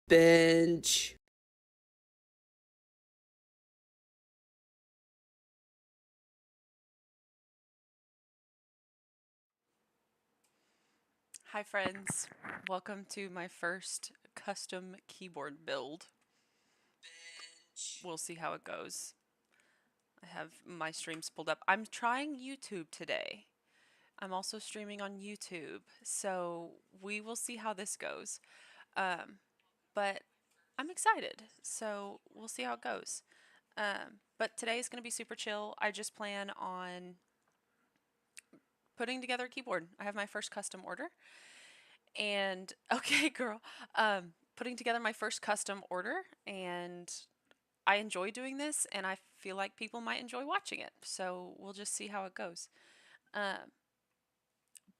Bench. Hi friends, welcome to my first custom keyboard build. We'll see how it goes. I have my streams pulled up. I'm trying YouTube today. I'm also streaming on YouTube, so we will see how this goes. But I'm excited, so we'll see how it goes. But today is going to be super chill. I just plan on putting together a keyboard. I have my first custom order. And okay, girl, putting together my first custom order, and I enjoy doing this, and I feel like people might enjoy watching it. So we'll just see how it goes.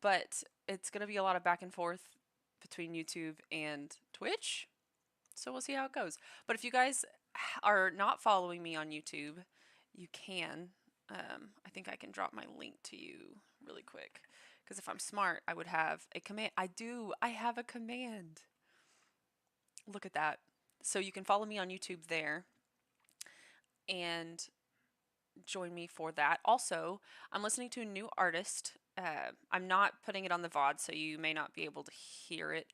But it's gonna be a lot of back and forth between YouTube and Twitch. So we'll see how it goes. But if you guys are not following me on YouTube, you can. I think I can drop my link to you really quick. Because if I'm smart, I would have a command. I do. I have a command. Look at that. So you can follow me on YouTube there and join me for that. Also, I'm listening to a new artist. I'm not putting it on the VOD, so you may not be able to hear it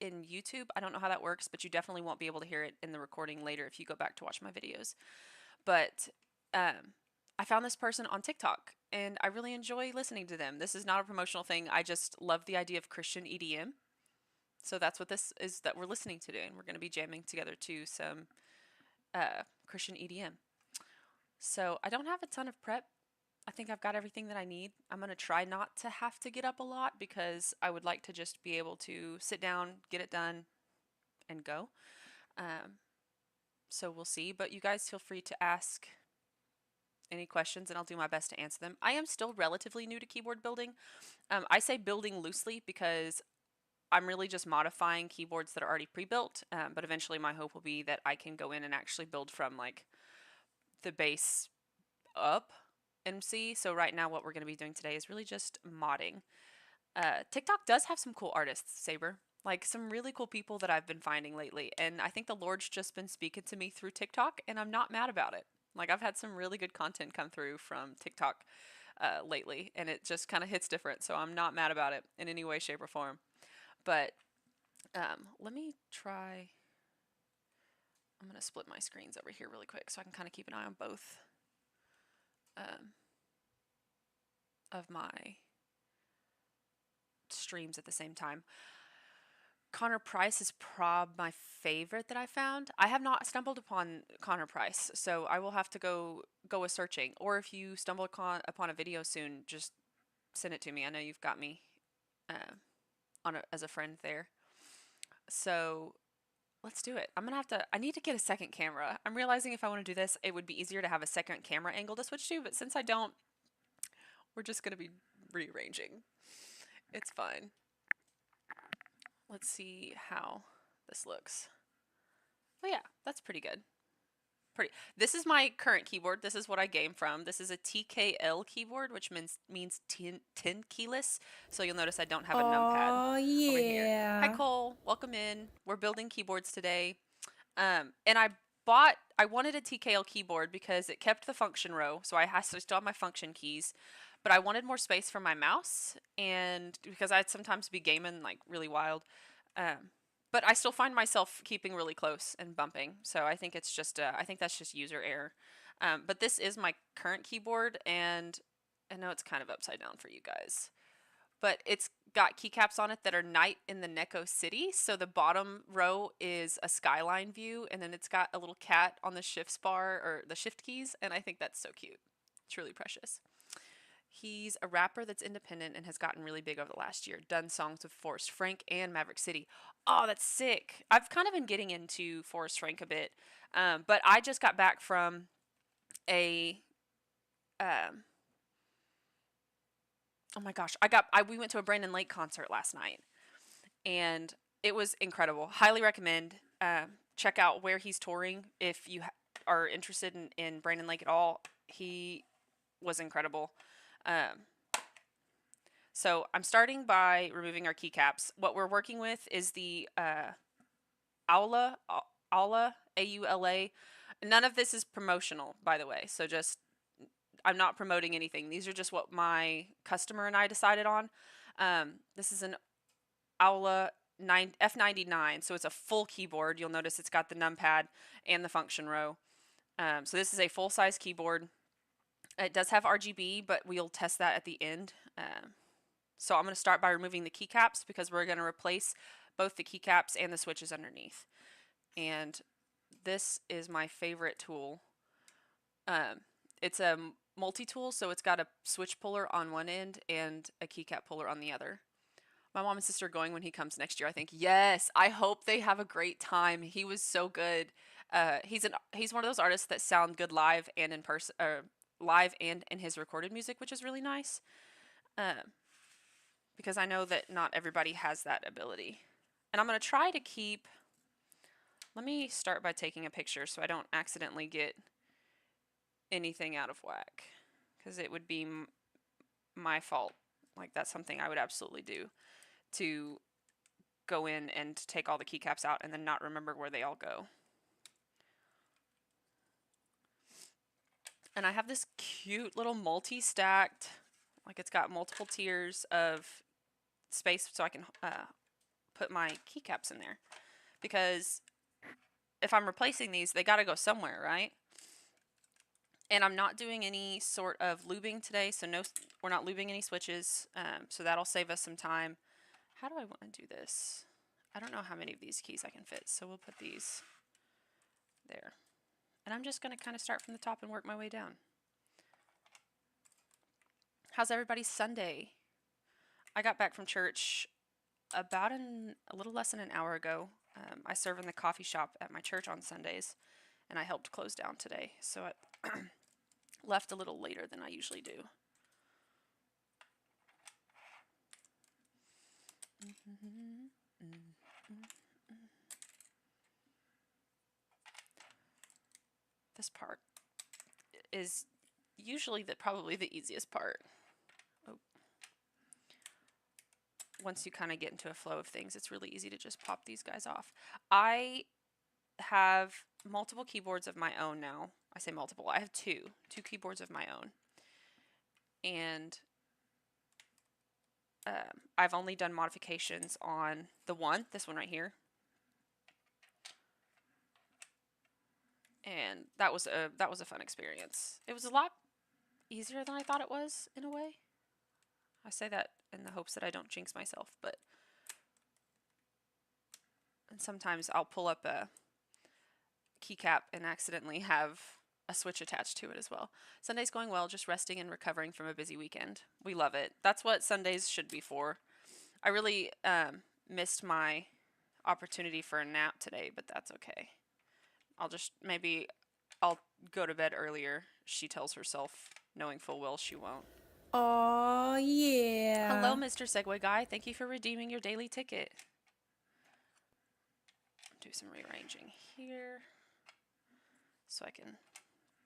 in YouTube. I don't know how that works, but you definitely won't be able to hear it in the recording later if you go back to watch my videos. But I found this person on TikTok and I really enjoy listening to them. This is not a promotional thing. I just love the idea of Christian EDM. So that's what this is that we're listening to today. And we're going to be jamming together to some Christian EDM. So I don't have a ton of prep. I think I've got everything that I need. I'm going to try not to have to get up a lot because I would like to just be able to sit down, get it done, and go. So we'll see. But you guys feel free to ask any questions and I'll do my best to answer them. I am still relatively new to keyboard building. I say building loosely because I'm really just modifying keyboards that are already pre-built, but eventually my hope will be that I can go in and actually build from like the base up MC. So right now what we're going to be doing today is really just modding. TikTok does have some cool artists, Saber. Like some really cool people that I've been finding lately. And I think the Lord's just been speaking to me through TikTok, and I'm not mad about it. Like I've had some really good content come through from TikTok lately, and it just kind of hits different. So I'm not mad about it in any way, shape, or form. But let me try. I'm going to split my screens over here really quick so I can kind of keep an eye on both of my streams at the same time. Connor Price is my favorite that I found. I have not stumbled upon Connor Price, so I will have to go a searching. Or if you stumble upon a video soon, just send it to me. I know you've got me as a friend there. So let's do it. I'm gonna have to. I need to get a second camera. I'm realizing if I want to do this, it would be easier to have a second camera angle to switch to. But since I don't, we're just gonna be rearranging. It's fine. Let's see how this looks. Oh yeah, that's pretty good. This is my current keyboard. This is what I game from. This is a TKL keyboard, which means 10 keyless. So you'll notice I don't have a numpad Oh, over here. Hi yeah. Cole, welcome in. We're building keyboards today. And I wanted a TKL keyboard because it kept the function row, so I still have my function keys, but I wanted more space for my mouse, and because I'd sometimes be gaming like really wild. But I still find myself keeping really close and bumping. So I think I think that's just user error. But this is my current keyboard, and I know it's kind of upside down for you guys, but it's got keycaps on it that are night in the Neko City. So the bottom row is a skyline view, and then it's got a little cat on the shift bar or the shift keys, and I think that's so cute. It's really precious. He's a rapper that's independent and has gotten really big over the last year. Done songs with Forrest Frank and Maverick City. Oh, that's sick. I've kind of been getting into Forrest Frank a bit, but I just got back from a. Oh my gosh, we went to a Brandon Lake concert last night, and it was incredible. Highly recommend. Check out where he's touring if you are interested in Brandon Lake at all. He was incredible. So I'm starting by removing our keycaps. What we're working with is the Aula, Aula, Aula. None of this is promotional, by the way. So just, I'm not promoting anything. These are just what my customer and I decided on. This is an Aula F99, so it's a full keyboard. You'll notice it's got the numpad and the function row. So this is a full-size keyboard. It does have RGB, but we'll test that at the end. So I'm going to start by removing the keycaps because we're going to replace both the keycaps and the switches underneath. And this is my favorite tool. It's a multi-tool, so it's got a switch puller on one end and a keycap puller on the other. My mom and sister are going when he comes next year. I think, yes, I hope they have a great time. He was so good. He's one of those artists that sound good live and in person, live and in his recorded music, which is really nice. Because I know that not everybody has that ability. And I'm going to try to keep, let me start by taking a picture so I don't accidentally get anything out of whack, because it would be my fault. Like, that's something I would absolutely do, to go in and take all the keycaps out and then not remember where they all go. And I have this cute little multi-stacked, like it's got multiple tiers of space so I can put my keycaps in there. Because if I'm replacing these, they got to go somewhere, right? And I'm not doing any sort of lubing today, so no, we're not lubing any switches, so that'll save us some time. How do I want to do this? I don't know how many of these keys I can fit, so we'll put these there. And I'm just going to kind of start from the top and work my way down. How's everybody's Sunday? I got back from church about a little less than an hour ago. I serve in the coffee shop at my church on Sundays, and I helped close down today, so I left a little later than I usually do. This part is usually probably the easiest part. Oh. Once you kind of get into a flow of things, it's really easy to just pop these guys off. I have multiple keyboards of my own now. I say multiple. I have two keyboards of my own. And I've only done modifications on this one right here. And that was a fun experience. It was a lot easier than I thought it was, in a way. I say that in the hopes that I don't jinx myself, but and sometimes I'll pull up a keycap and accidentally have a switch attached to it as well. Sunday's going well, just resting and recovering from a busy weekend. We love it. That's what Sundays should be for. I really missed my opportunity for a nap today, but that's okay. Maybe I'll go to bed earlier, she tells herself, knowing full well she won't. Oh, Hello, yeah. Mr. Segway Guy. Thank you for redeeming your daily ticket. Do some rearranging here so I can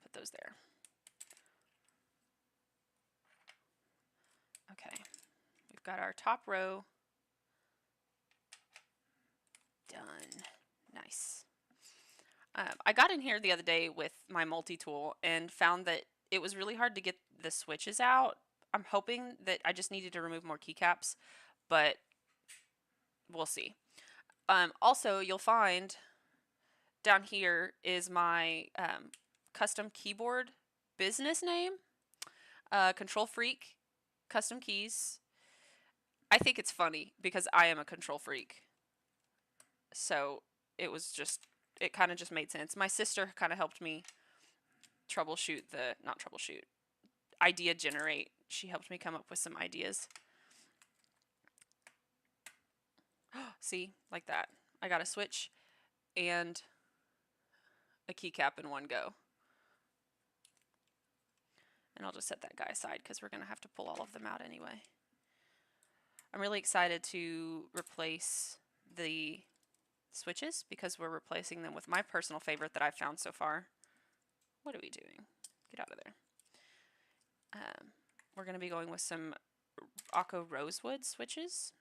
put those there. Okay, we've got our top row done. Nice. I got in here the other day with my multi-tool and found that it was really hard to get the switches out. I'm hoping that I just needed to remove more keycaps, but we'll see. Also, you'll find down here is my custom keyboard business name, Control Freak Custom Keys. I think it's funny because I am a control freak. So it kind of just made sense. My sister kind of helped me idea generate. She helped me come up with some ideas. See, like that. I got a switch and a keycap in one go. And I'll just set that guy aside because we're going to have to pull all of them out anyway. I'm really excited to replace the switches because we're replacing them with my personal favorite that I've found so far. What are we doing? Get out of there. We're going to be going with some Akko Rosewood switches,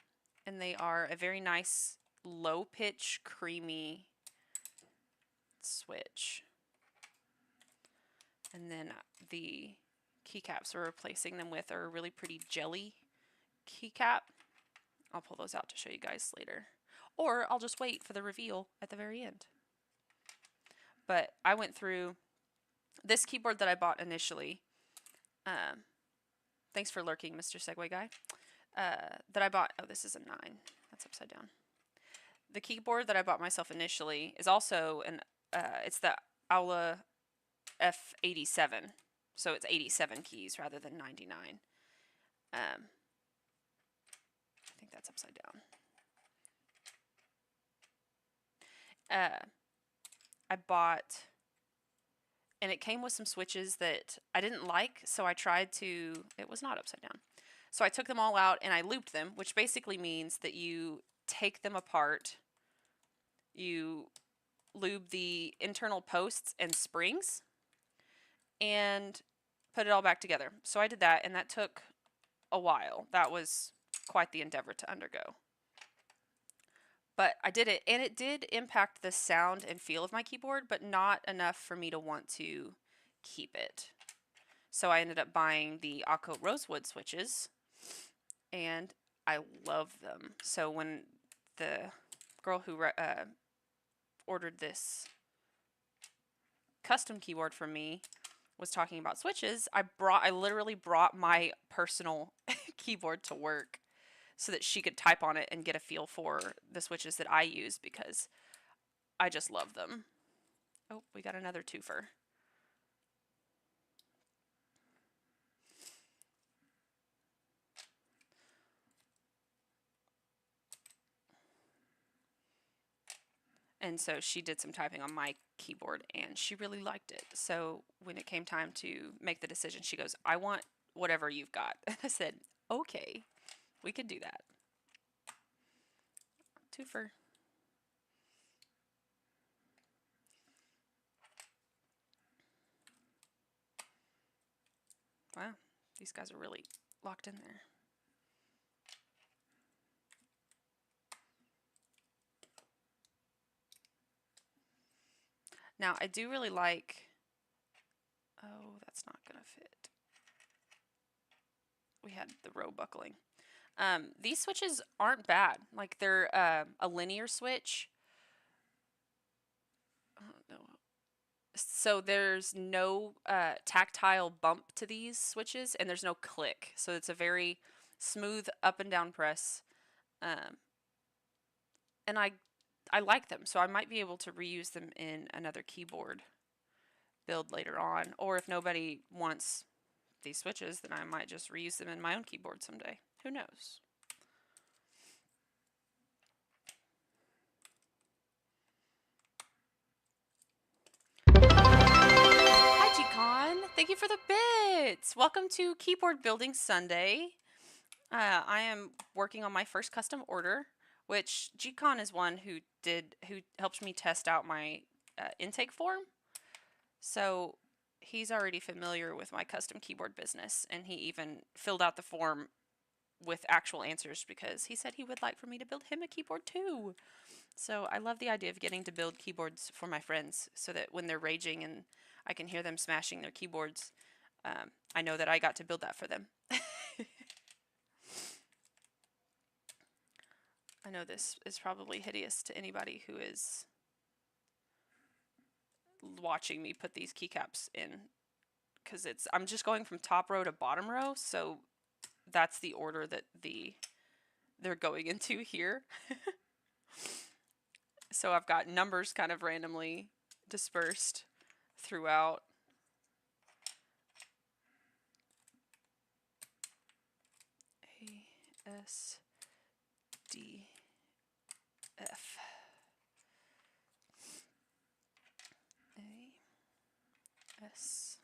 and they are a very nice low pitch creamy switch. And then the keycaps we're replacing them with are a really pretty jelly keycap. I'll pull those out to show you guys later. Or I'll just wait for the reveal at the very end. But I went through this keyboard that I bought initially. Thanks for lurking, Mr. Segway Guy. That I bought, oh, this is a 9. That's upside down. The keyboard that I bought myself initially is also it's the Aula F87. So it's 87 keys rather than 99. I think that's upside down. I bought, and it came with some switches that I didn't like, so I tried to, it was not upside down. So I took them all out and I looped them, which basically means that you take them apart, you lube the internal posts and springs, and put it all back together. So I did that, and that took a while. That was quite the endeavor to undergo. But I did it, and it did impact the sound and feel of my keyboard, but not enough for me to want to keep it. So I ended up buying the Akko Rosewood switches, and I love them. So when the girl who ordered this custom keyboard from me was talking about switches, I literally brought my personal keyboard to work so that she could type on it and get a feel for the switches that I use, because I just love them. Oh, we got another twofer. And so she did some typing on my keyboard and she really liked it. So when it came time to make the decision, she goes, I want whatever you've got. And I said, okay, we can do that. Twofer. Wow, these guys are really locked in there. Now, I do really like, oh, that's not going to fit. We had the row buckling. These switches aren't bad. Like, they're a linear switch. No. So there's no tactile bump to these switches, and there's no click. So it's a very smooth up and down press. And I like them, so I might be able to reuse them in another keyboard build later on. Or if nobody wants these switches, then I might just reuse them in my own keyboard someday. Who knows? Hi, G-Con. Thank you for the bits. Welcome to Keyboard Building Sunday. I am working on my first custom order, which G-Con is one who helped me test out my intake form. So he's already familiar with my custom keyboard business, and he even filled out the form with actual answers because he said he would like for me to build him a keyboard too. So I love the idea of getting to build keyboards for my friends so that when they're raging and I can hear them smashing their keyboards, I know that I got to build that for them. I know this is probably hideous to anybody who is watching me put these keycaps in, because I'm just going from top row to bottom row, so that's the order that they're going into here. So I've got numbers kind of randomly dispersed throughout. A, S, D, F. A, S,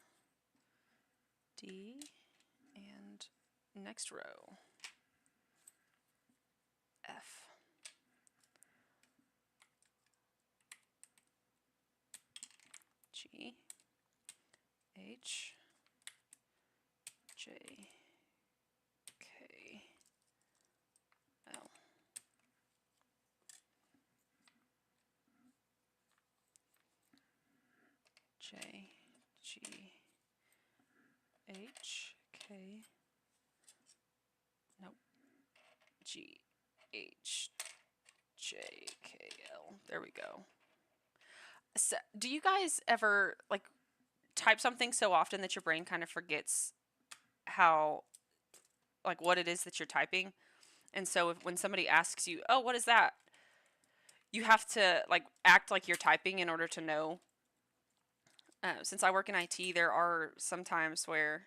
D, and next row, F. G, H, J, K, L. J G H K. Nope. G H J K L. There we go. So, do you guys ever like type something so often that your brain kind of forgets how like what it is that you're typing? And so if when somebody asks you, "Oh, what is that?" you have to like act like you're typing in order to know. Since I work in IT, there are some times where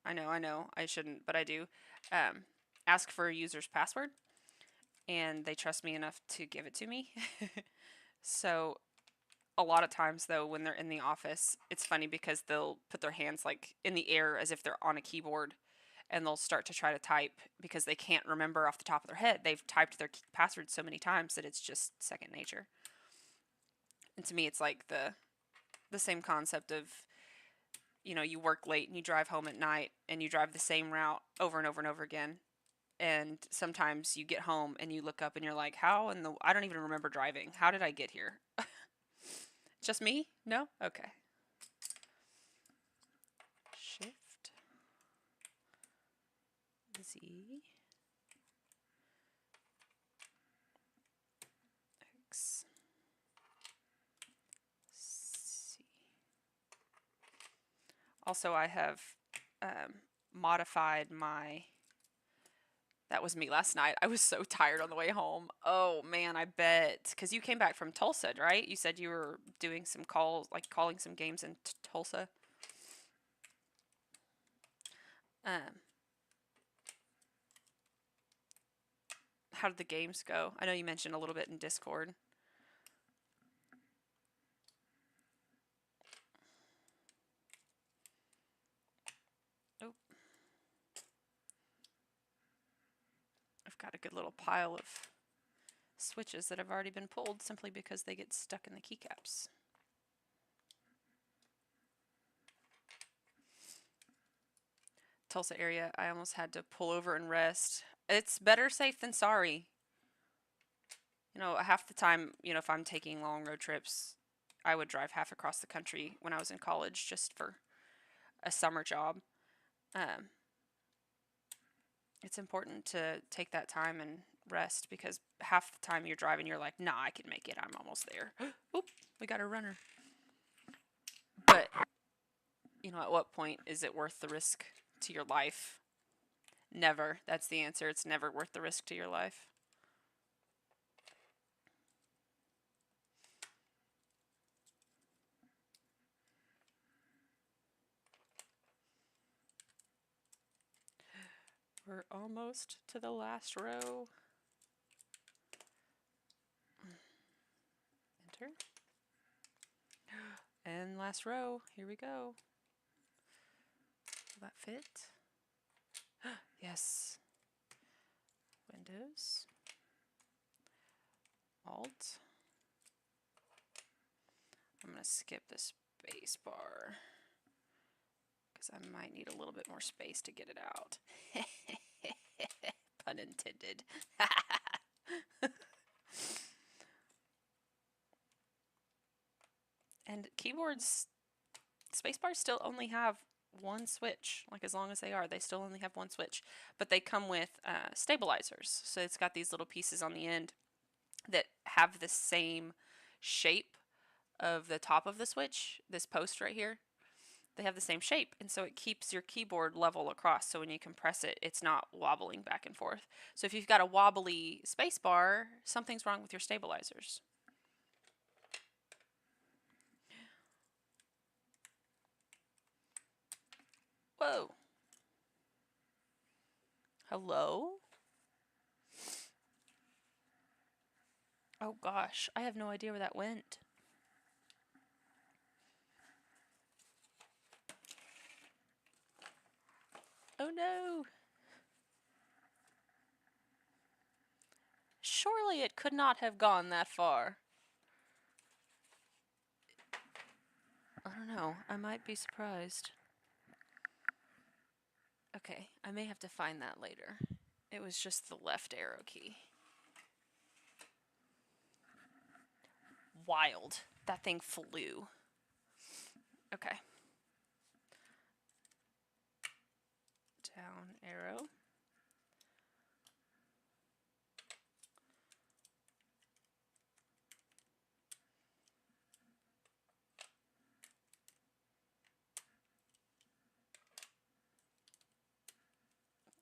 I know, I shouldn't, but I do um, ask for a user's password, and they trust me enough to give it to me. So a lot of times though when they're in the office, it's funny because they'll put their hands like in the air as if they're on a keyboard, and they'll start to try to type because they can't remember off the top of their head. They've typed their password so many times that it's just second nature. And to me it's like the same concept of, you know, you work late and you drive home at night and you drive the same route over and over and over again. And sometimes you get home and you look up and you're like, how in the, I don't even remember driving. How did I get here? Just me? No? Okay. Shift Z X C. Also, I have modified my. That was me last night. I was so tired on the way home. Oh man, I bet. Because you came back from Tulsa, right? You said you were doing some calls, like calling some games in Tulsa. Um, how did the games go? I know you mentioned a little bit in Discord. Oh, I've got a good little pile of switches that have already been pulled simply because they get stuck in the keycaps. Tulsa area, I almost had to pull over and rest. It's better safe than sorry. You know, half the time, you know, if I'm taking long road trips, I would drive half across the country when I was in college just for a summer job. Um, it's important to take that time and rest because half the time you're driving, you're like, nah, I can make it. I'm almost there. Oop, we got a runner. But, you know, at what point is it worth the risk to your life? Never. That's the answer. It's never worth the risk to your life. We're almost to the last row. Enter. And last row. Here we go. Will that fit? Yes. Windows. Alt. I'm going to skip the space bar because I might need a little bit more space to get it out. Pun intended. And keyboards, spacebars still only have one switch. Like as long as they are, they still only have one switch. But they come with stabilizers. So it's got these little pieces on the end that have the same shape of the top of the switch, this post right here. They have the same shape, and so it keeps your keyboard level across, so when you compress it, it's not wobbling back and forth. So if you've got a wobbly spacebar, something's wrong with your stabilizers. Whoa. Hello? Oh gosh, I have no idea where that went. Oh no. Surely it could not have gone that far. I don't know. I might be surprised. Okay, I may have to find that later. It was just the left arrow key. Wild. That thing flew. Okay. Down arrow.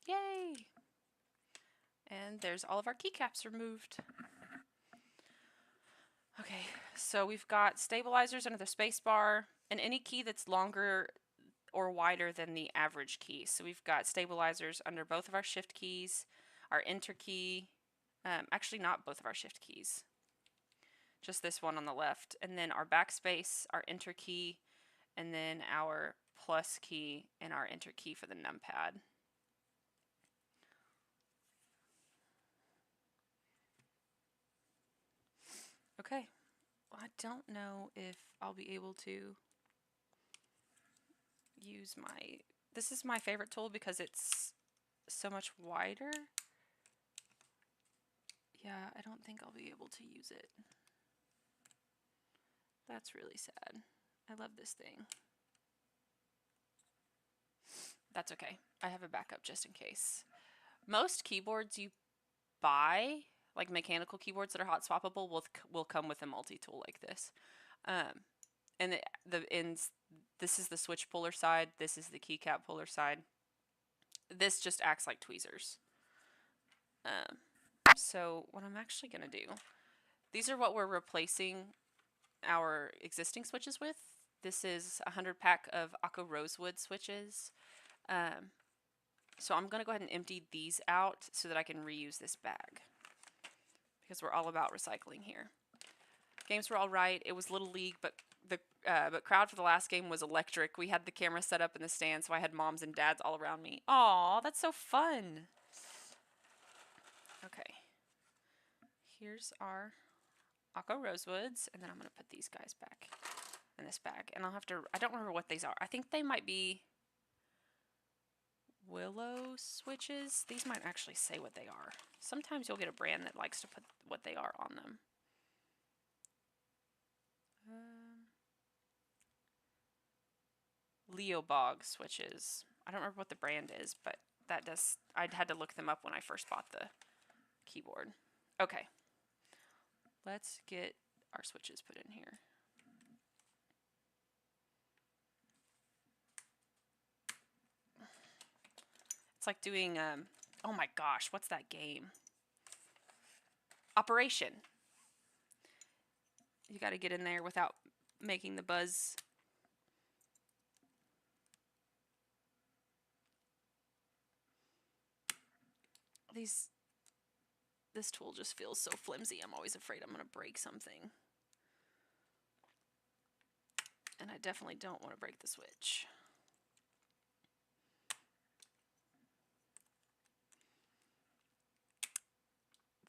Yay! And there's all of our keycaps removed. Okay, so we've got stabilizers under the space bar and any key that's longer or wider than the average key. So we've got stabilizers under both of our shift keys, our enter key, actually not both of our shift keys, just this one on the left, and then our backspace, our enter key, and then our plus key and our enter key for the numpad. Okay, well, I don't know if I'll be able to use this is my favorite tool because it's so much wider. Yeah, I don't think I'll be able to use it. That's really sad. I love this thing. That's okay. I have a backup just in case. Most keyboards you buy, like mechanical keyboards that are hot swappable, will come with a multi-tool like this. And the ends, this is the switch puller side, this is the keycap puller side. This just acts like tweezers. So what I'm actually going to do, these are what we're replacing our existing switches with. This is a 100 pack of Akko Rosewood switches. So I'm going to go ahead and empty these out so that I can reuse this bag, because we're all about recycling here. Games were all right. It was Little League, but crowd for the last game was electric. We had the camera set up in the stand, so I had moms and dads all around me. Aw, that's so fun. Okay. Here's our Akko Rosewoods, and then I'm going to put these guys back in this bag. And I'll have to, I don't remember what these are. I think they might be Willow switches. These might actually say what they are. Sometimes you'll get a brand that likes to put what they are on them. Leobog switches. I don't remember what the brand is, but that does, I'd had to look them up when I first bought the keyboard. Okay. Let's get our switches put in here. It's like doing, oh my gosh, what's that game? Operation. You got to get in there without making the buzz. This tool just feels so flimsy. I'm always afraid I'm going to break something. And I definitely don't want to break the switch.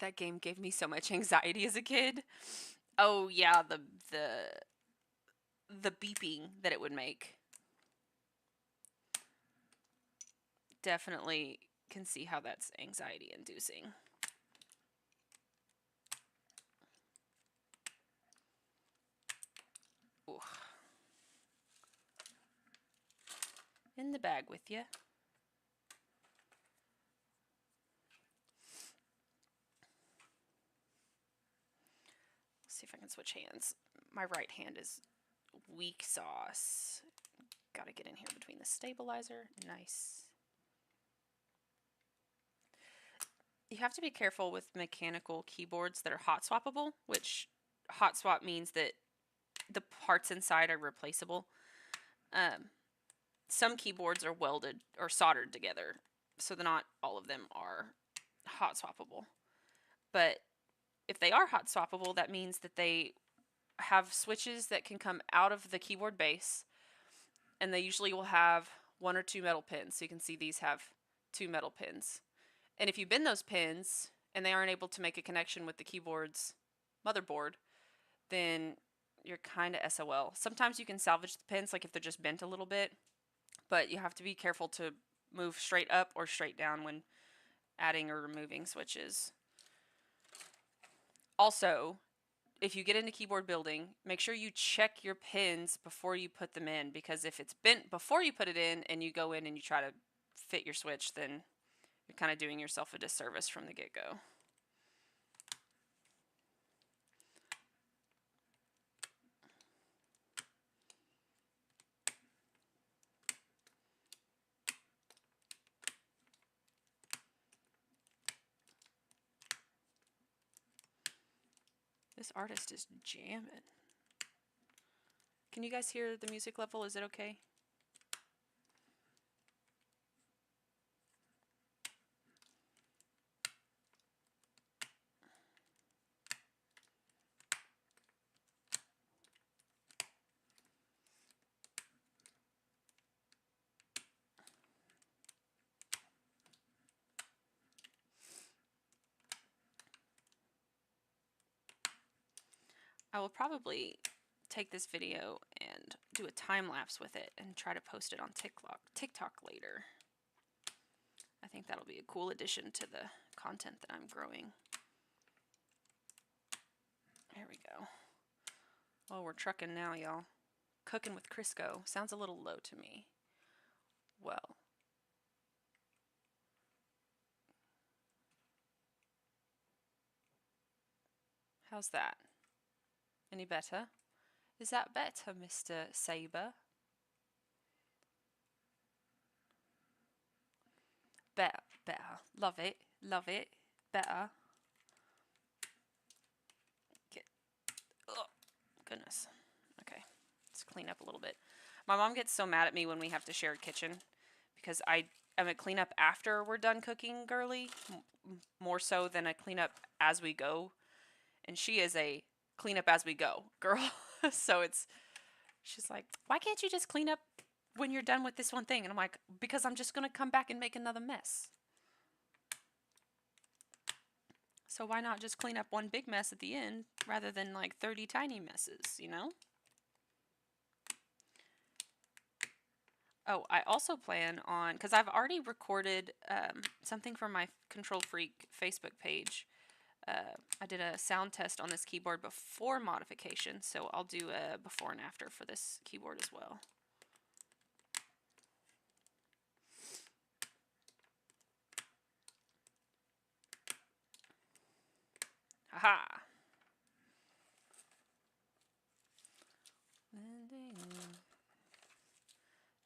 That game gave me so much anxiety as a kid. Oh yeah, the beeping that it would make. Definitely can see how that's anxiety inducing. Ooh. In the bag with you. Let's see if I can switch hands. My right hand is weak sauce. Gotta get in here between the stabilizer. Nice. You have to be careful with mechanical keyboards that are hot swappable, which hot swap means that the parts inside are replaceable. Some keyboards are welded or soldered together, so that not all of them are hot swappable. But if they are hot swappable, that means that they have switches that can come out of the keyboard base, and they usually will have 1 or 2 metal pins. So you can see these have 2 metal pins. And if you bend those pins and they aren't able to make a connection with the keyboard's motherboard, then you're kind of SOL. Sometimes you can salvage the pins, like if they're just bent a little bit, but you have to be careful to move straight up or straight down when adding or removing switches. Also, if you get into keyboard building, make sure you check your pins before you put them in, because if it's bent before you put it in and you go in and you try to fit your switch, then you're kind of doing yourself a disservice from the get-go. This artist is jamming. Can you guys hear the music level? Is it okay? I will probably take this video and do a time lapse with it and try to post it on TikTok later. I think that'll be a cool addition to the content that I'm growing. There we go. Well, we're trucking now, y'all. Cooking with Crisco. Sounds a little low to me. Well. How's that? Any better? Is that better, Mr. Saber? Better, better. Love it, better. Oh, goodness. Okay, let's clean up a little bit. My mom gets so mad at me when we have to share a kitchen because I am a clean up after we're done cooking girly, more so than a clean up as we go. And she is a clean up as we go girl. So she's like, why can't you just clean up when you're done with this one thing? And I'm like, because I'm just going to come back and make another mess. So why not just clean up one big mess at the end rather than like 30 tiny messes, you know? Oh, I also plan on, because I've already recorded something for my Control Freak Facebook page. I did a sound test on this keyboard before modification, so I'll do a before and after for this keyboard as well. Haha!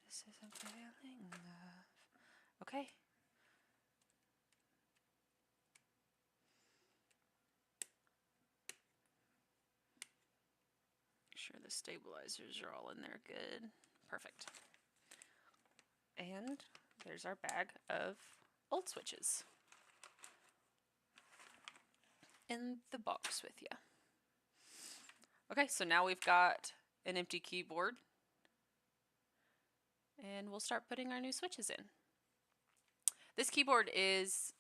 This isn't failing love. Okay. Make sure the stabilizers are all in there good. Perfect. And there's our bag of old switches in the box with you. Okay, so now we've got an empty keyboard, and we'll start putting our new switches in. This keyboard is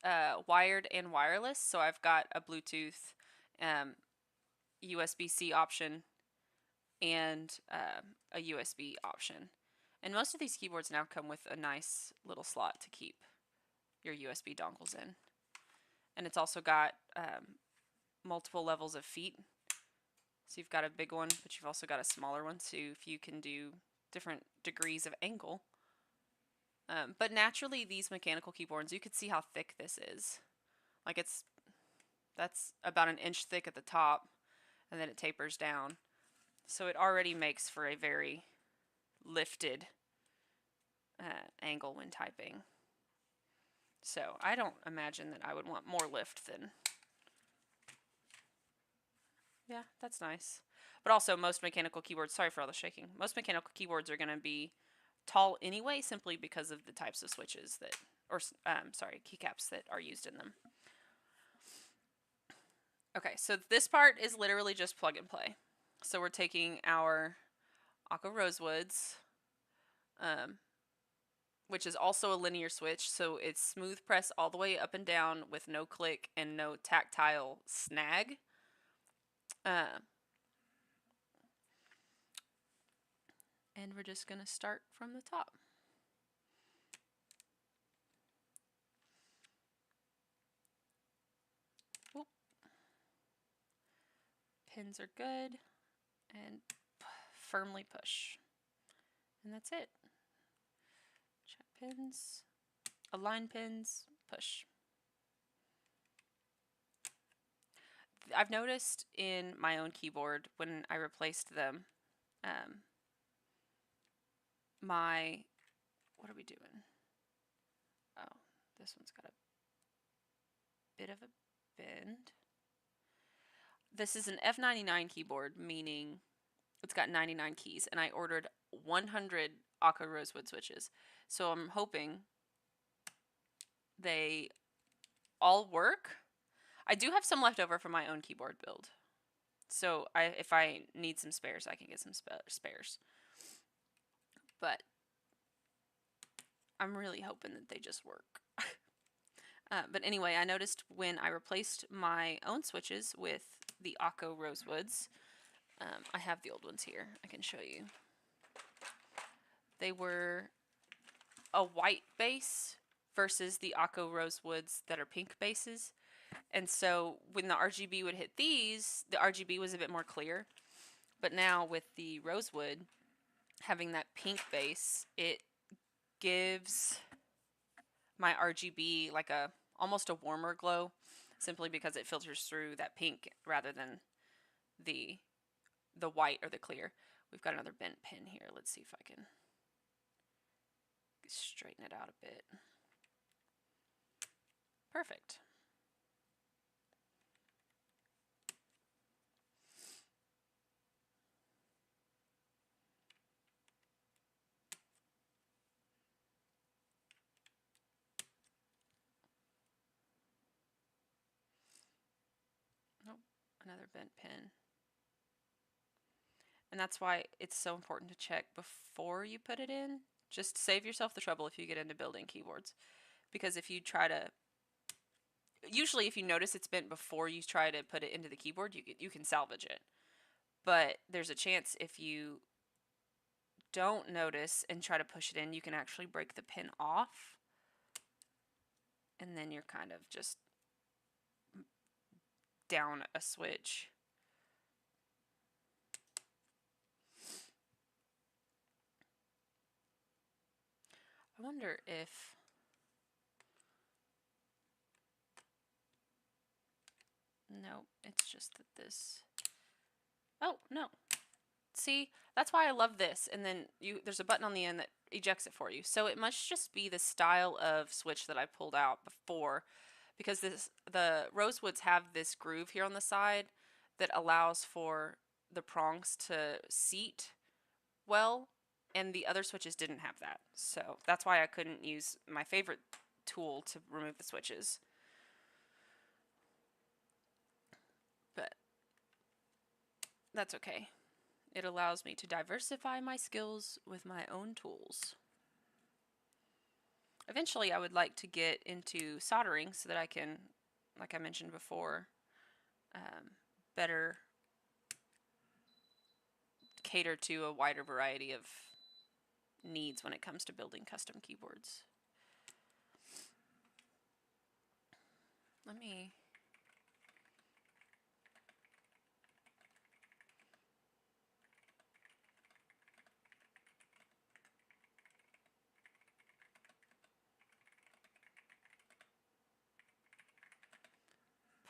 wired and wireless, so I've got a Bluetooth, USB-C option, and a USB option. And most of these keyboards now come with a nice little slot to keep your USB dongles in. And it's also got multiple levels of feet. So you've got a big one, but you've also got a smaller one, so if you can do different degrees of angle. But naturally, these mechanical keyboards, you could see how thick this is. Like that's about an inch thick at the top, and then it tapers down. So it already makes for a very lifted angle when typing. So I don't imagine that I would want more lift than... Yeah, that's nice. But also most mechanical keyboards, sorry for all the shaking, most mechanical keyboards are going to be tall anyway, simply because of the types of switches that, or sorry, keycaps that are used in them. Okay, so this part is literally just plug and play. So we're taking our Aqua Rosewoods, which is also a linear switch, so it's smooth press all the way up and down with no click and no tactile snag. And we're just going to start from the top. pins are good, and firmly push. And that's it. Check pins, align pins, push. I've noticed in my own keyboard when I replaced them, what are we doing? Oh, this one's got a bit of a bend. This is an F99 keyboard, meaning it's got 99 keys, and I ordered 100 Akko Rosewood switches. So I'm hoping they all work. I do have some left over from my own keyboard build. So if I need some spares, I can get some spares. But I'm really hoping that they just work. But anyway, I noticed when I replaced my own switches with the Akko Rosewoods, I have the old ones here. I can show you. They were a white base versus the Akko Rosewoods that are pink bases. And so when the RGB would hit these, the RGB was a bit more clear. But now with the Rosewood having that pink base, it gives my RGB like almost a warmer glow, simply because it filters through that pink rather than the white or the clear. We've got another bent pin here. Let's see if I can straighten it out a bit. Perfect. Nope, another bent pin. And that's why it's so important to check before you put it in. Just save yourself the trouble if you get into building keyboards. Because if you try to, usually if you notice it's bent before you try to put it into the keyboard, you can salvage it. But there's a chance if you don't notice and try to push it in, you can actually break the pin off. And then you're kind of just down a switch. I wonder if no, it's just that this. Oh, no. See, that's why I love this. And then there's a button on the end that ejects it for you. So it must just be the style of switch that I pulled out before, because the Rosewoods have this groove here on the side that allows for the prongs to seat well, and the other switches didn't have that. So that's why I couldn't use my favorite tool to remove the switches. But that's okay. It allows me to diversify my skills with my own tools. Eventually, I would like to get into soldering so that I can, like I mentioned before, better cater to a wider variety of needs when it comes to building custom keyboards. Let me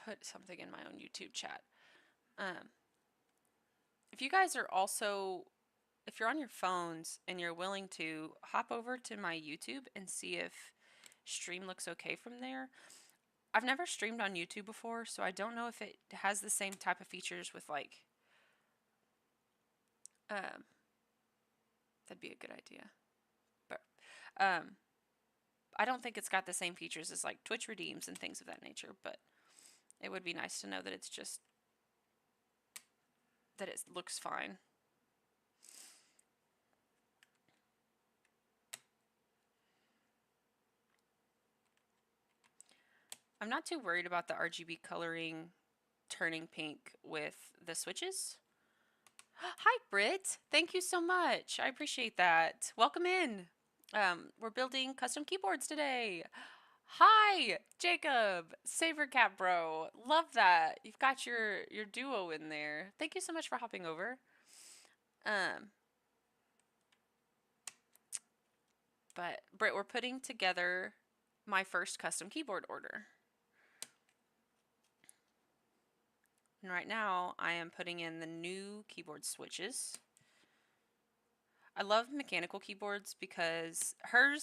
put something in my own YouTube chat. If you guys are also, if you're on your phones and you're willing to hop over to my YouTube and see if stream looks okay from there. I've never streamed on YouTube before, so I don't know if it has the same type of features with like, that'd be a good idea. But I don't think it's got the same features as like Twitch redeems and things of that nature, but it would be nice to know that it's just, that it looks fine. I'm not too worried about the RGB coloring turning pink with the switches. Hi, Britt. Thank you so much. I appreciate that. Welcome in. We're building custom keyboards today. Hi, Jacob, Saber Cat Bro. Love that. You've got your duo in there. Thank you so much for hopping over. Um, but Britt, we're putting together my first custom keyboard order. And right now I am putting in the new keyboard switches. I love mechanical keyboards because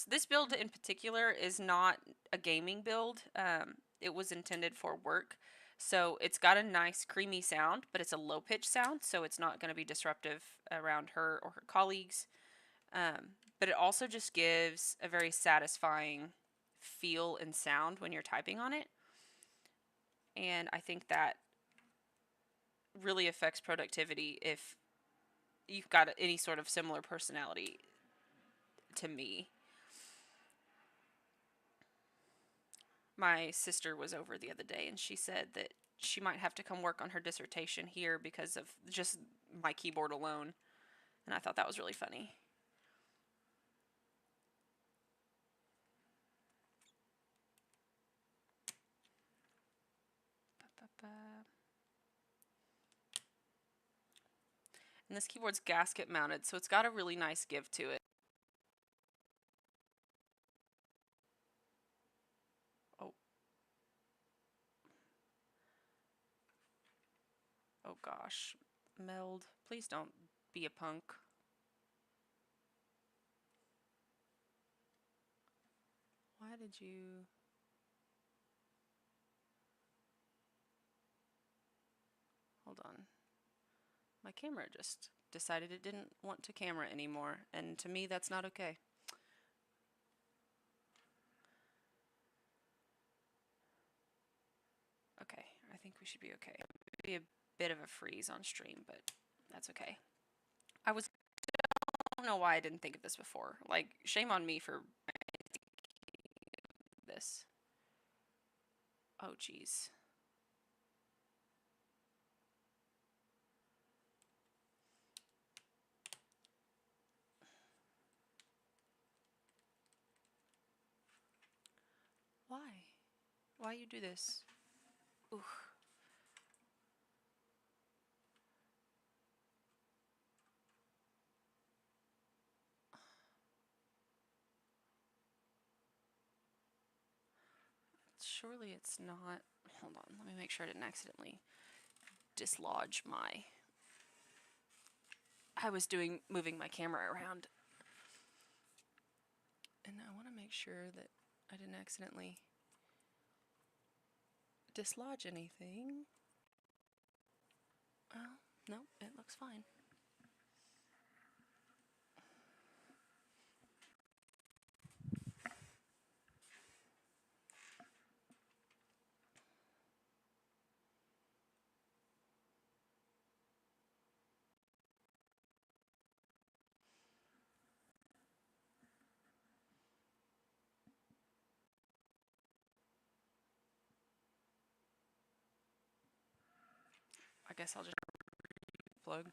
this build in particular is not a gaming build. It was intended for work. So it's got a nice creamy sound, but it's a low pitch sound, so it's not going to be disruptive around her or her colleagues. But it also just gives a very satisfying feel and sound when you're typing on it. And I think that really affects productivity if you've got any sort of similar personality to me. My sister was over the other day and she said that she might have to come work on her dissertation here because of just my keyboard alone. And I thought that was really funny. And this keyboard's gasket mounted, so it's got a really nice give to it. Oh. Oh gosh. Meld, please don't be a punk. Why did you... Hold on. My camera just decided it didn't want to camera anymore, and to me that's not okay. Okay, I think we should be okay. It would be a bit of a freeze on stream, but that's okay. I don't know why I didn't think of this before. Like, shame on me for this. Oh, jeez. Why? Why you do this? Ooh. Surely it's not... Hold on, let me make sure I didn't accidentally dislodge my... I was moving my camera around. And I want to make sure that I didn't accidentally dislodge anything. Well, no, it looks fine. I guess I'll just plug.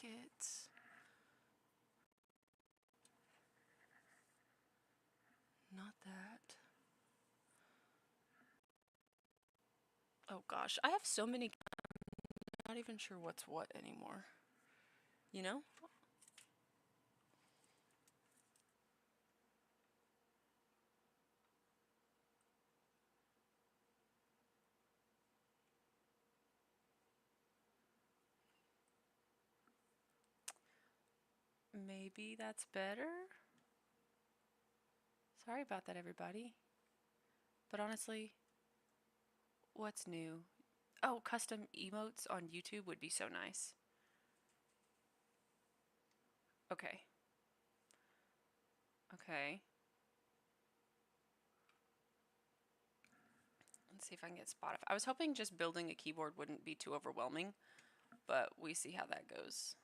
Get... Not that. Oh gosh, I have so many... I'm not even sure what's what anymore. You know? Maybe that's better? Sorry about that, everybody. But honestly, what's new? Oh, custom emotes on YouTube would be so nice. Okay. Okay. Let's see if I can get Spotify. I was hoping just building a keyboard wouldn't be too overwhelming, but we see how that goes.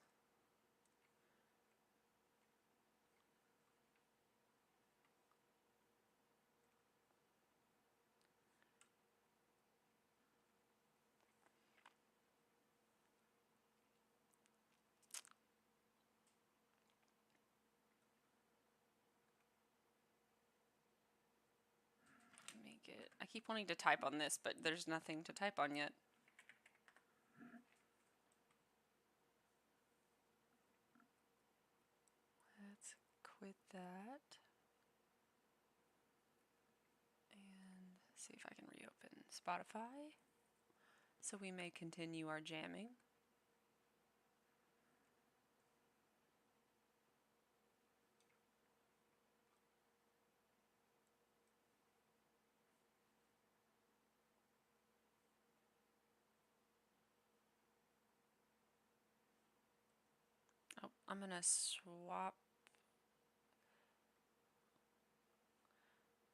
I keep wanting to type on this, but there's nothing to type on yet. Let's quit that. And see if I can reopen Spotify so we may continue our jamming. Oh, I'm gonna swap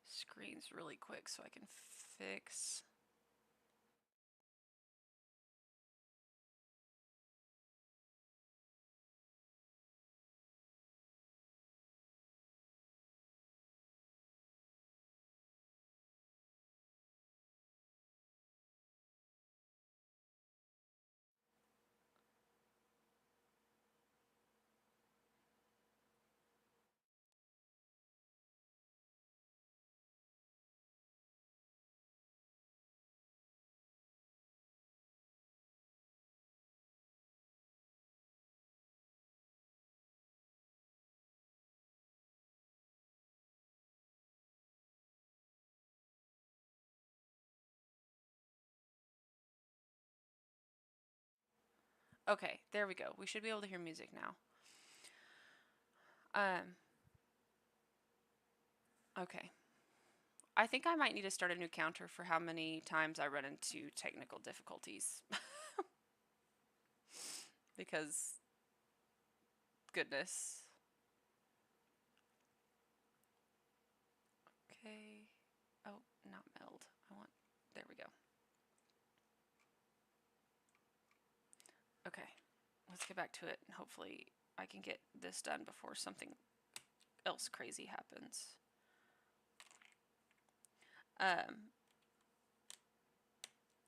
screens really quick so I can fix. Okay, there we go. We should be able to hear music now. Okay. I think I might need to start a new counter for how many times I run into technical difficulties. Because, goodness. Okay. Oh, not meld. There we go. Okay. Let's get back to it. And hopefully I can get this done before something else crazy happens.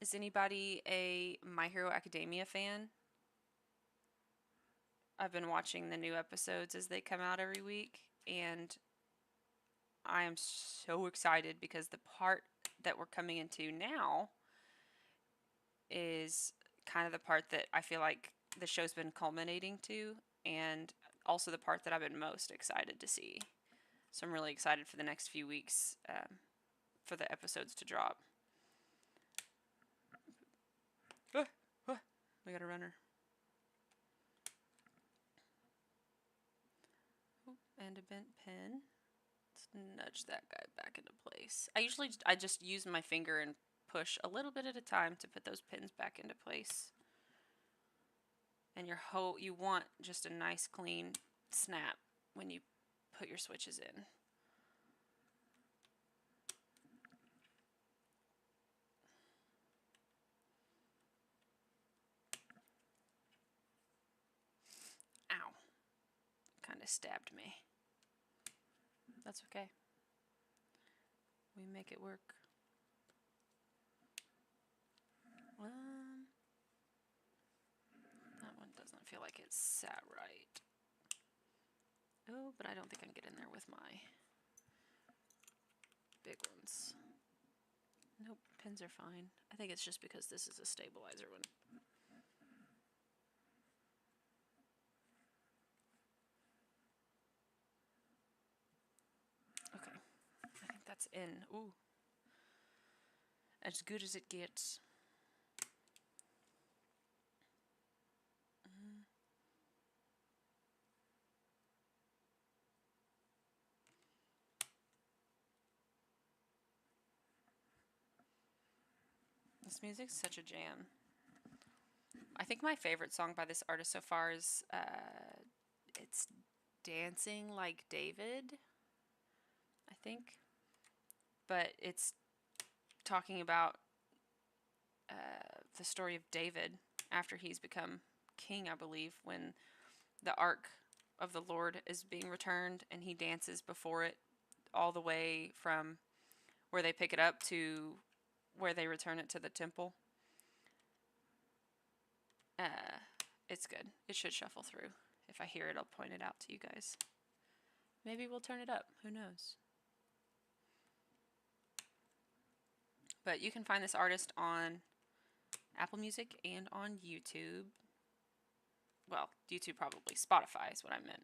Is anybody a My Hero Academia fan? I've been watching the new episodes as they come out every week, and I am so excited because the part that we're coming into now is kind of the part that I feel like the show's been culminating to, and also the part that I've been most excited to see. So I'm really excited for the next few weeks for the episodes to drop. We got a runner. And a bent pin. Let's nudge that guy back into place. I just use my finger and push a little bit at a time to put those pins back into place. And you want just a nice clean snap when you put your switches in. Ow. Kind of stabbed me. That's okay. We make it work. That one doesn't feel like it sat right. Oh, but I don't think I can get in there with my big ones. Nope, pins are fine. I think it's just because this is a stabilizer one. Okay, I think that's in. Ooh. As good as it gets. This music's such a jam. I think my favorite song by this artist so far is it's Dancing Like David, I think. But it's talking about the story of David after he's become king, I believe, when the Ark of the Lord is being returned and he dances before it all the way from where they pick it up to where they return it to the temple. It's good. It should shuffle through. If I hear it, I'll point it out to you guys. Maybe we'll turn it up. Who knows? But you can find this artist on Apple Music and on YouTube. Well, YouTube probably. Spotify is what I meant.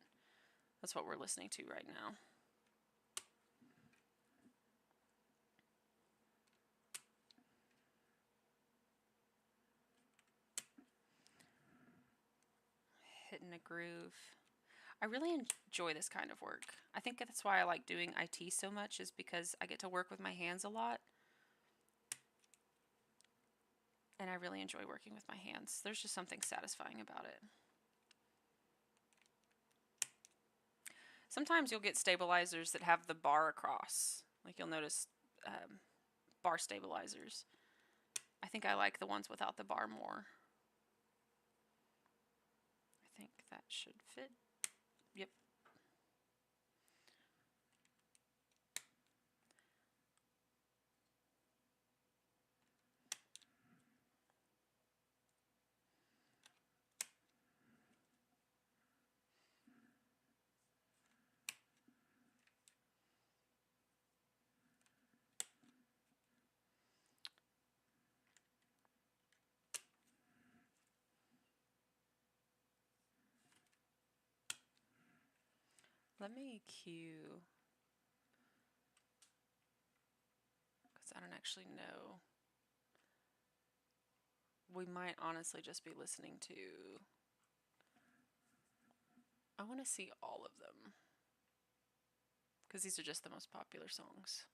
That's what we're listening to right now. Hitting a groove. I really enjoy this kind of work. I think that's why I like doing IT so much, is because I get to work with my hands a lot. And I really enjoy working with my hands. There's just something satisfying about it. Sometimes you'll get stabilizers that have the bar across. Like you'll notice bar stabilizers. I think I like the ones without the bar more. I think that should fit. Yep. Let me cue, because I don't actually know. We might honestly just be listening to, I want to see all of them, because these are just the most popular songs.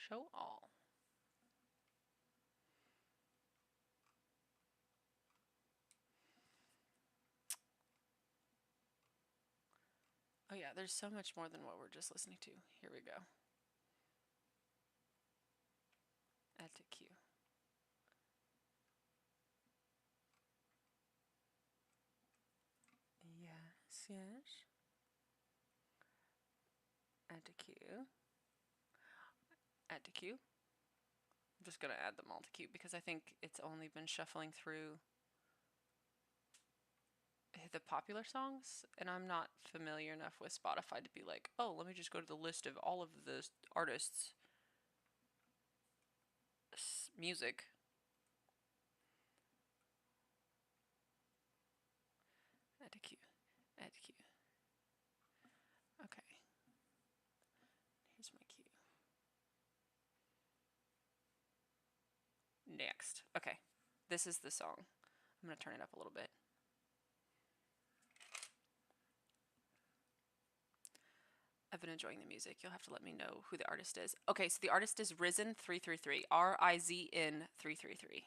Show all. Oh yeah, there's so much more than what we're just listening to. Here we go. Add to queue. Yes, yes. Add to queue. Add to queue. I'm just going to add them all to queue because I think it's only been shuffling through the popular songs, and I'm not familiar enough with Spotify to be like, oh, let me just go to the list of all of the artists' music. Add to queue. Add to queue. Okay. Here's my queue. Next. Okay. This is the song. I'm going to turn it up a little bit. I've been enjoying the music. You'll have to let me know who the artist is. Okay, so the artist is Rizn333. RIZN333.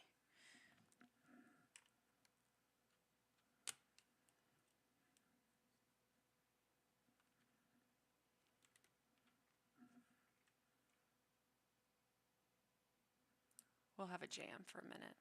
We'll have a jam for a minute.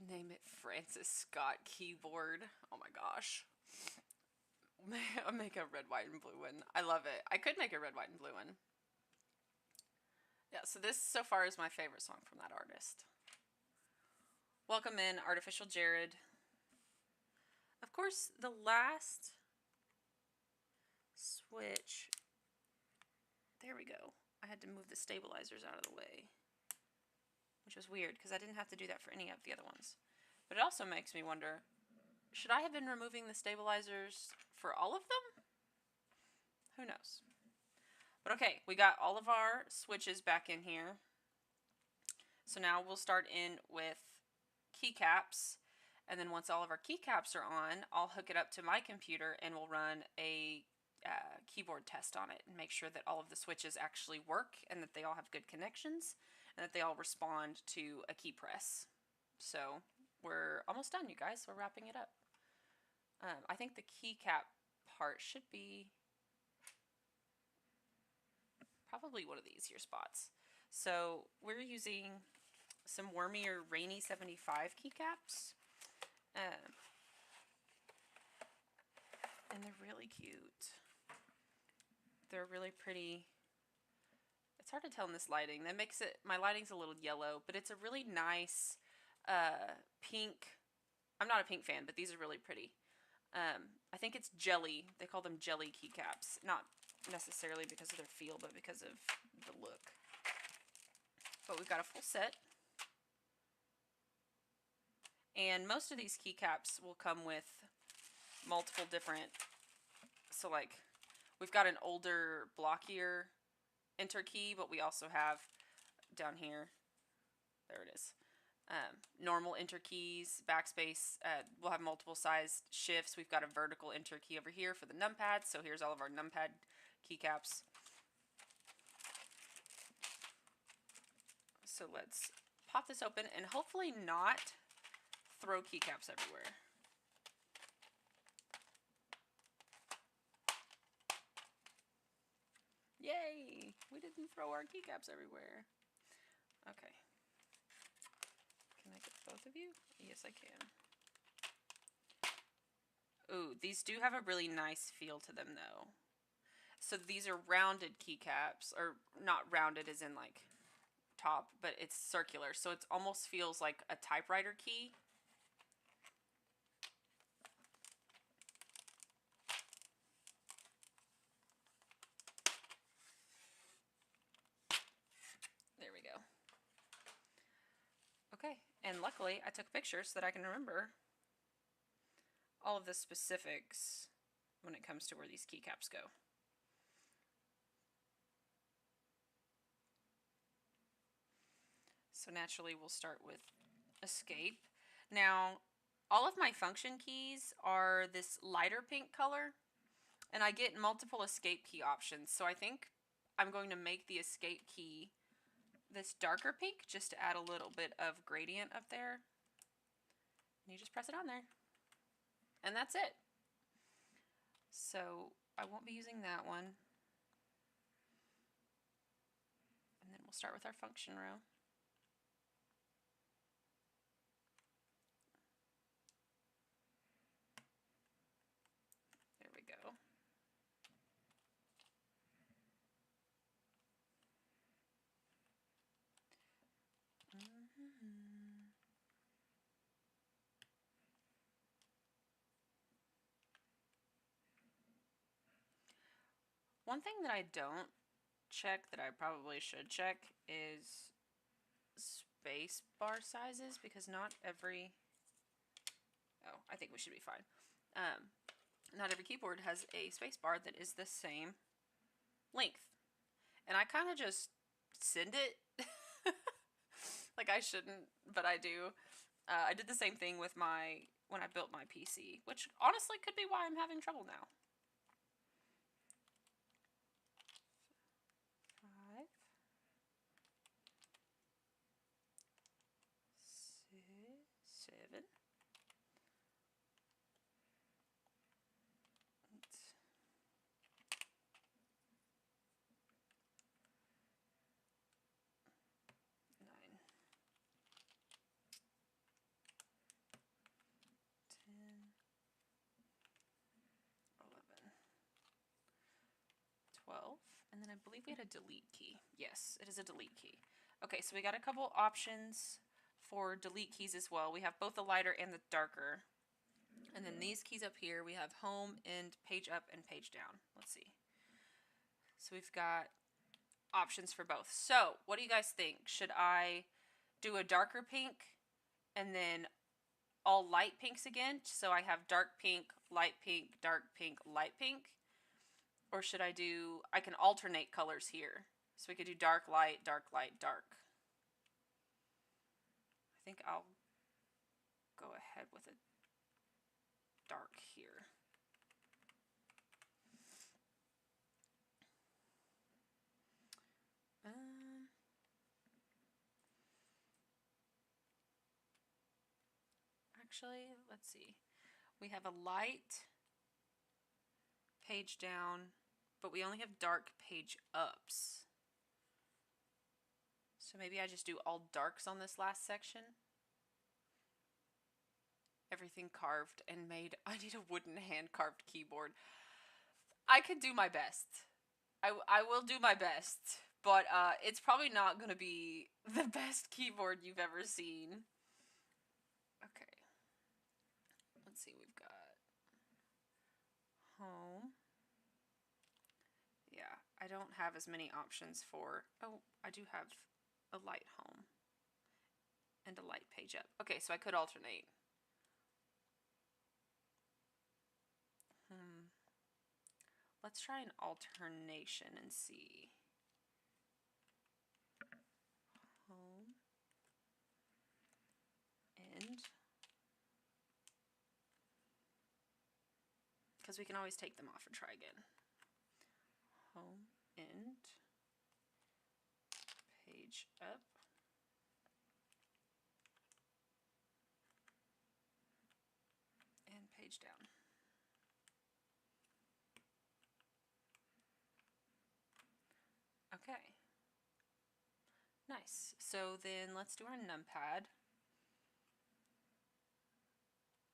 Name it Francis Scott keyboard. Oh my gosh. I'll make a red, white, and blue one. I love it. I could make a red, white, and blue one. Yeah, so this so far is my favorite song from that artist. Welcome in, Artificial Jared. Of course, the last switch. There we go. I had to move the stabilizers out of the way, which was weird because I didn't have to do that for any of the other ones. But it also makes me wonder, should I have been removing the stabilizers for all of them? Who knows? But okay, we got all of our switches back in here. So now we'll start in with keycaps. And then once all of our keycaps are on, I'll hook it up to my computer and we'll run a keyboard test on it and make sure that all of the switches actually work and that they all have good connections and that they all respond to a key press. So we're almost done, you guys. We're wrapping it up. I think the keycap part should be probably one of the easier spots. So we're using some Wormy or Rainy 75 keycaps. And they're really cute. They're really pretty. It's hard to tell in this lighting. That makes it, my lighting's a little yellow, but it's a really nice pink. I'm not a pink fan, but these are really pretty. I think it's jelly. They call them jelly keycaps. Not necessarily because of their feel, but because of the look. But we've got a full set. And most of these keycaps will come with multiple different, so like we've got an older, blockier enter key, but we also have down here, there it is, normal enter keys, backspace. We'll have multiple sized shifts. We've got a vertical enter key over here for the numpad, so here's all of our numpad keycaps. So let's pop this open and hopefully not throw keycaps everywhere. Yay! We didn't throw our keycaps everywhere. Okay. Can I get both of you? Yes, I can. Ooh, these do have a really nice feel to them, though. So these are rounded keycaps, or not rounded as in like top, but it's circular. So it almost feels like a typewriter key. There we go. Okay, and luckily I took pictures so that I can remember all of the specifics when it comes to where these keycaps go. So naturally we'll start with escape. Now, all of my function keys are this lighter pink color, and I get multiple escape key options. So I think I'm going to make the escape key this darker pink just to add a little bit of gradient up there. And you just press it on there. And that's it. So I won't be using that one. And then we'll start with our function row. There we go. One thing that I don't check that I probably should check is space bar sizes, because not every, oh, I think we should be fine. Not every keyboard has a space bar that is the same length. And I kind of just send it. Like I shouldn't, but I do. I did the same thing with when I built my PC, which honestly could be why I'm having trouble now. 5, 6, 7. 9. And then I believe we had a delete key. Yes, it is a delete key. Okay, so we got a couple options for delete keys as well. We have both the lighter and the darker. And then these keys up here, we have home, end, page up, and page down. Let's see. So we've got options for both. So what do you guys think? Should I do a darker pink and then all light pinks again? So I have dark pink, light pink, dark pink, light pink. Or should I can alternate colors here. So we could do dark, light, dark, light, dark. I think I'll go ahead with a dark here. Actually, let's see. We have a light page down, but we only have dark page ups. So maybe I just do all darks on this last section. Everything carved and made. I need a wooden hand carved keyboard. I can do my best. I will do my best, but it's probably not going to be the best keyboard you've ever seen. Okay. Let's see, we've got home. Yeah, I don't have as many options for, oh, I do have a light home and a light page up. Okay, so I could alternate. Let's try an alternation and see. Home, end. Because we can always take them off and try again. Home, end, page up, and page down. Okay. Nice. So then let's do our numpad.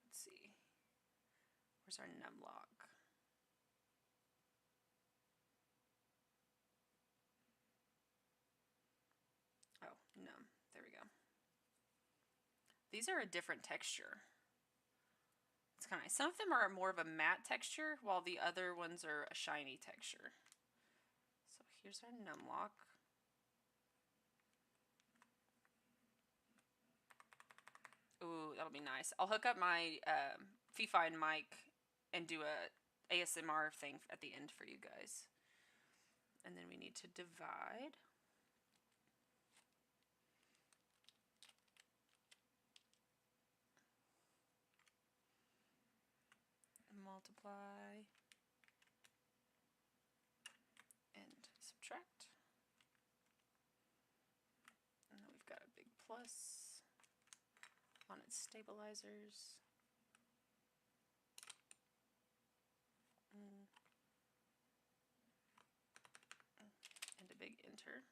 Let's see. Where's our numlock? Oh, num. There we go. These are a different texture. It's kind of nice. Some of them are more of a matte texture, while the other ones are a shiny texture. So here's our numlock. Ooh, that'll be nice. I'll hook up my Fifine mic and do a ASMR thing at the end for you guys. And then we need to divide. Multiply. And subtract. And then we've got a big plus on its stabilizers. And a big enter.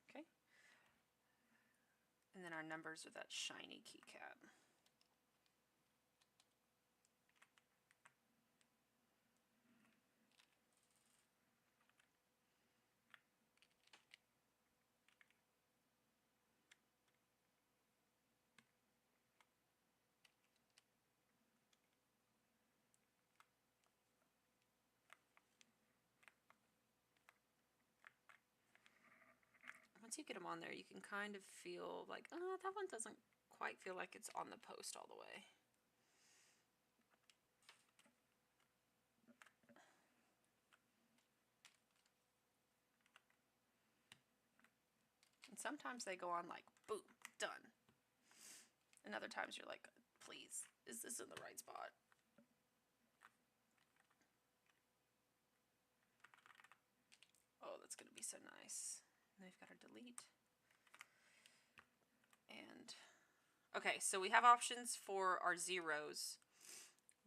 Okay. And then our numbers with that shiny keycap. Once you get them on there, you can kind of feel like, oh, that one doesn't quite feel like it's on the post all the way. And sometimes they go on like, boom, done. And other times you're like, please, is this in the right spot? Oh, that's going to be so nice. And we've got our delete. And, okay, so we have options for our zeros.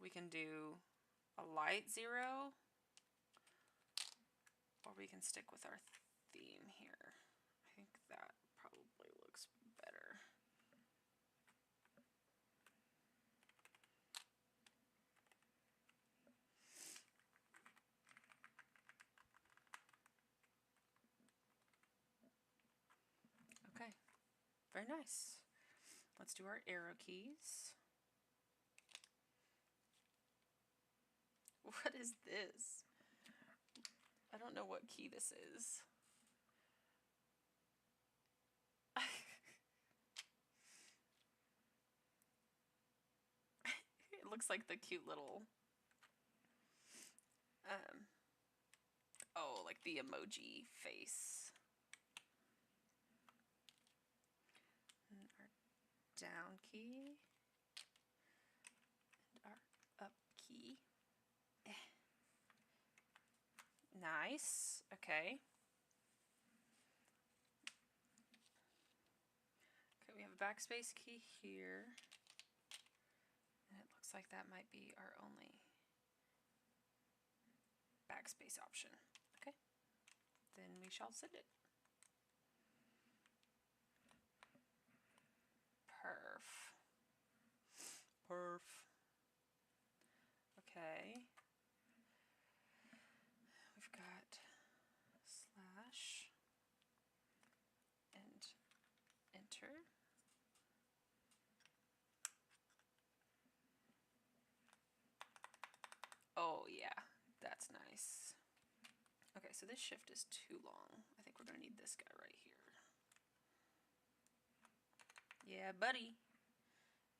We can do a light 0, or we can stick with our theme here. I think that probably looks better. Very nice. Let's do our arrow keys. What is this? I don't know what key this is. It looks like the cute little, oh, like the emoji face. And our down key. And our up key. Nice. Okay. Okay, we have a backspace key here. And it looks like that might be our only backspace option. Okay. Then we shall send it. Perf. Okay. We've got slash and enter. Oh yeah, that's nice. Okay, so this shift is too long. I think we're gonna need this guy right here. Yeah, buddy.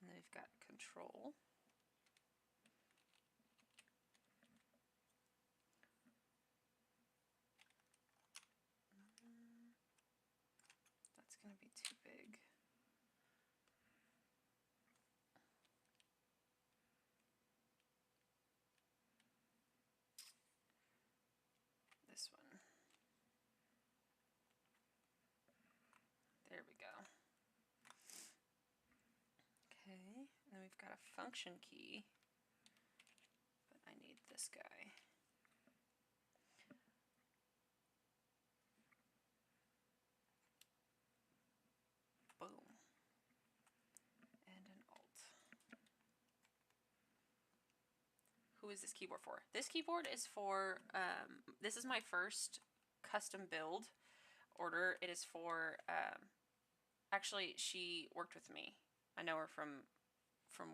And then we've got control. That's gonna be too big. This one. There we go. Okay, and then we've got a function key, but I need this guy. Boom. And an alt. Who is this keyboard for? This keyboard is for, this is my first custom build order. It is for, actually, she worked with me. I know her from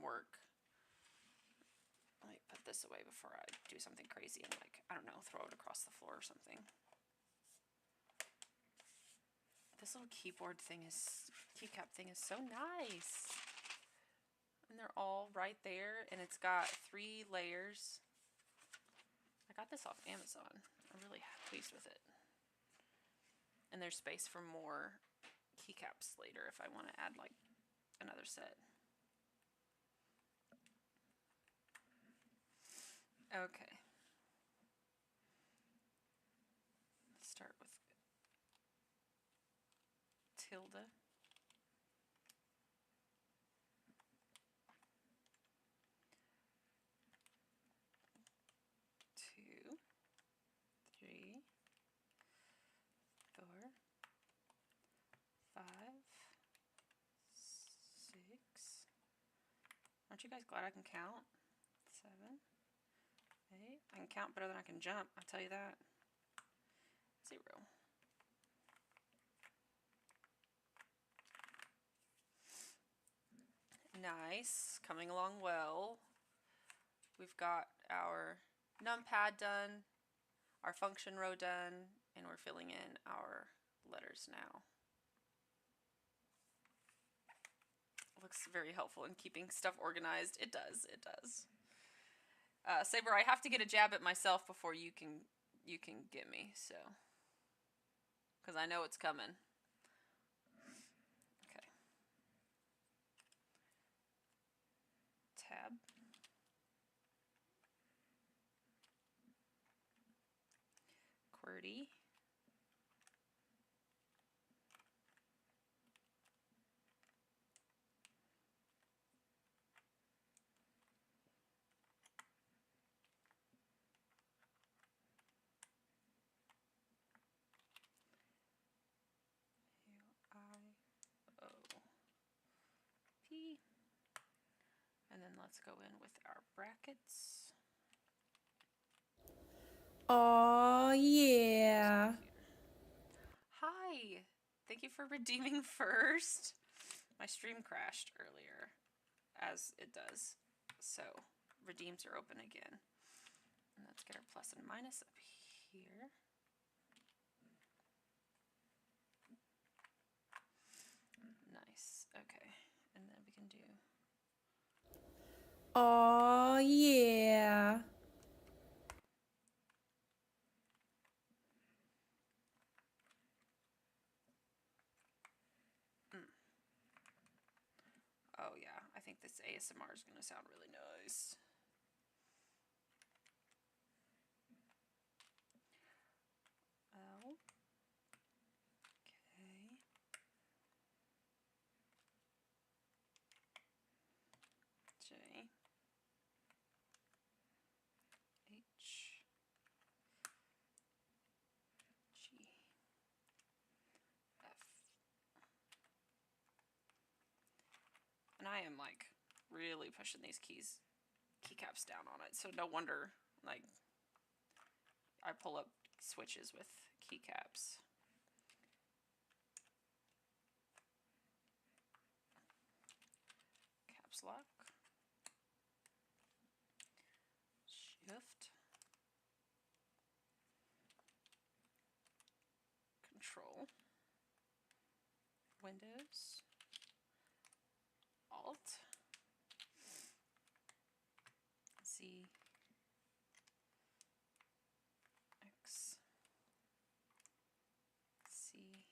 work. Let me put this away before I do something crazy and, like, I don't know, throw it across the floor or something. This little keyboard thing is, keycap thing is so nice. And they're all right there, and it's got 3 layers. I got this off Amazon. I'm really pleased with it. And there's space for more keycaps later if I want to add like another set. Okay. Let's start with tilde. Two, three, 4, 5, 6. Aren't you guys glad I can count? 7, 8. I can count better than I can jump, I'll tell you that. 0. Nice, coming along well. We've got our numpad done, our function row done, and we're filling in our letters now. Looks very helpful in keeping stuff organized. It does, it does. Saber, I have to get a jab at myself before you can get me, so. Because I know it's coming. Okay. Tab. QWERTY. UIOP. And then let's go in with our brackets. Oh yeah. Hi. Thank you for redeeming first. My stream crashed earlier, as it does. So, redeems are open again. And let's get our plus and minus up here. Nice. Okay. And then we can do... Oh yeah. Oh yeah, I think this ASMR is going to sound really nice. L. Okay. J. H. G. F. And I am like really pushing these keycaps down on it. So no wonder like I pull up switches with keycaps. Caps lock. Shift. Control. Windows. Alt. Z. X. C.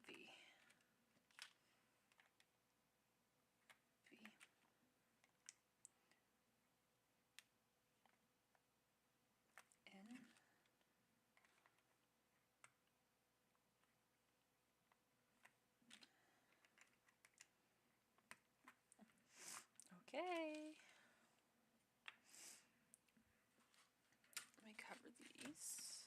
V. V. N. Okay. Let me cover these.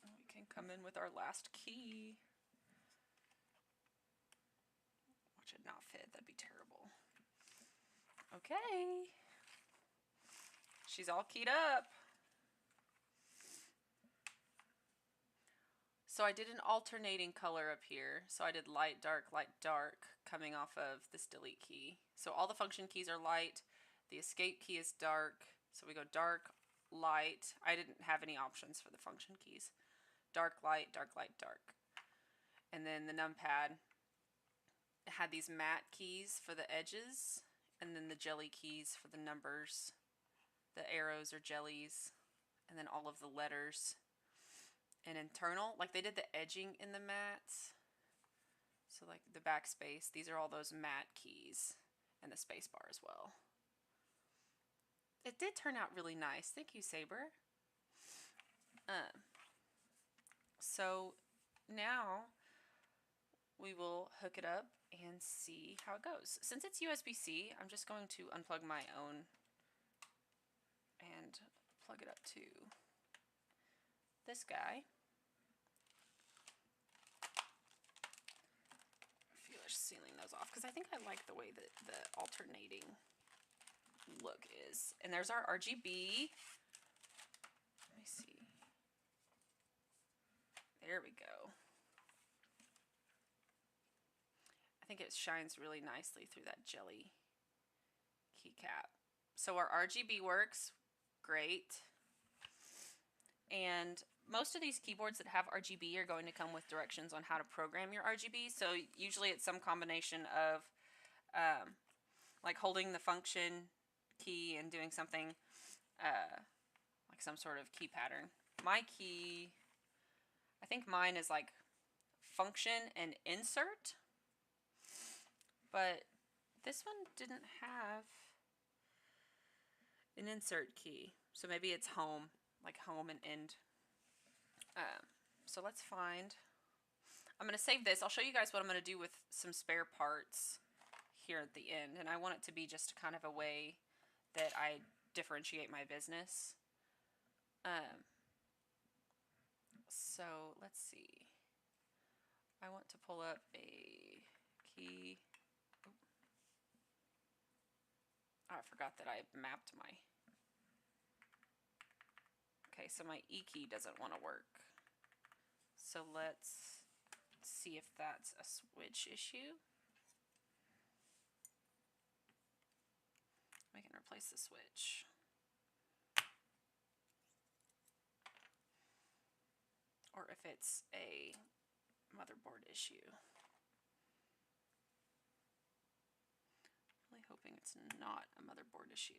We can come in with our last key. Which would not fit, that'd be terrible. Okay. She's all keyed up. So I did an alternating color up here. So I did light, dark, coming off of this delete key. So all the function keys are light. The escape key is dark. So we go dark, light. I didn't have any options for the function keys. Dark, light, dark, light, dark. And then the numpad had these matte keys for the edges. And then the jelly keys for the numbers. The arrows are jellies. And then all of the letters. And internal, like they did the edging in the mats. So like the backspace, these are all those matte keys and the space bar as well. It did turn out really nice. Thank you, Saber. So now we will hook it up and see how it goes. Since it's USB-C, I'm just going to unplug my own and plug it up to this guy. Sealing those off because I think I like the way that the alternating look is. And there's our RGB. Let me see. There we go. I think it shines really nicely through that jelly keycap. So our RGB works great. And most of these keyboards that have RGB are going to come with directions on how to program your RGB. So usually it's some combination of like holding the function key and doing something like some sort of key pattern. My key, I think mine is like function and insert, but this one didn't have an insert key. So maybe it's home, like home and end. So let's find, I'm going to save this. I'll show you guys what I'm going to do with some spare parts here at the end. And I want it to be just kind of a way that I differentiate my business. So let's see. I want to pull up a key. I forgot that I mapped my... Okay, so my E key doesn't want to work. So let's see if that's a switch issue. We can replace the switch. Or if it's a motherboard issue. Really hoping it's not a motherboard issue.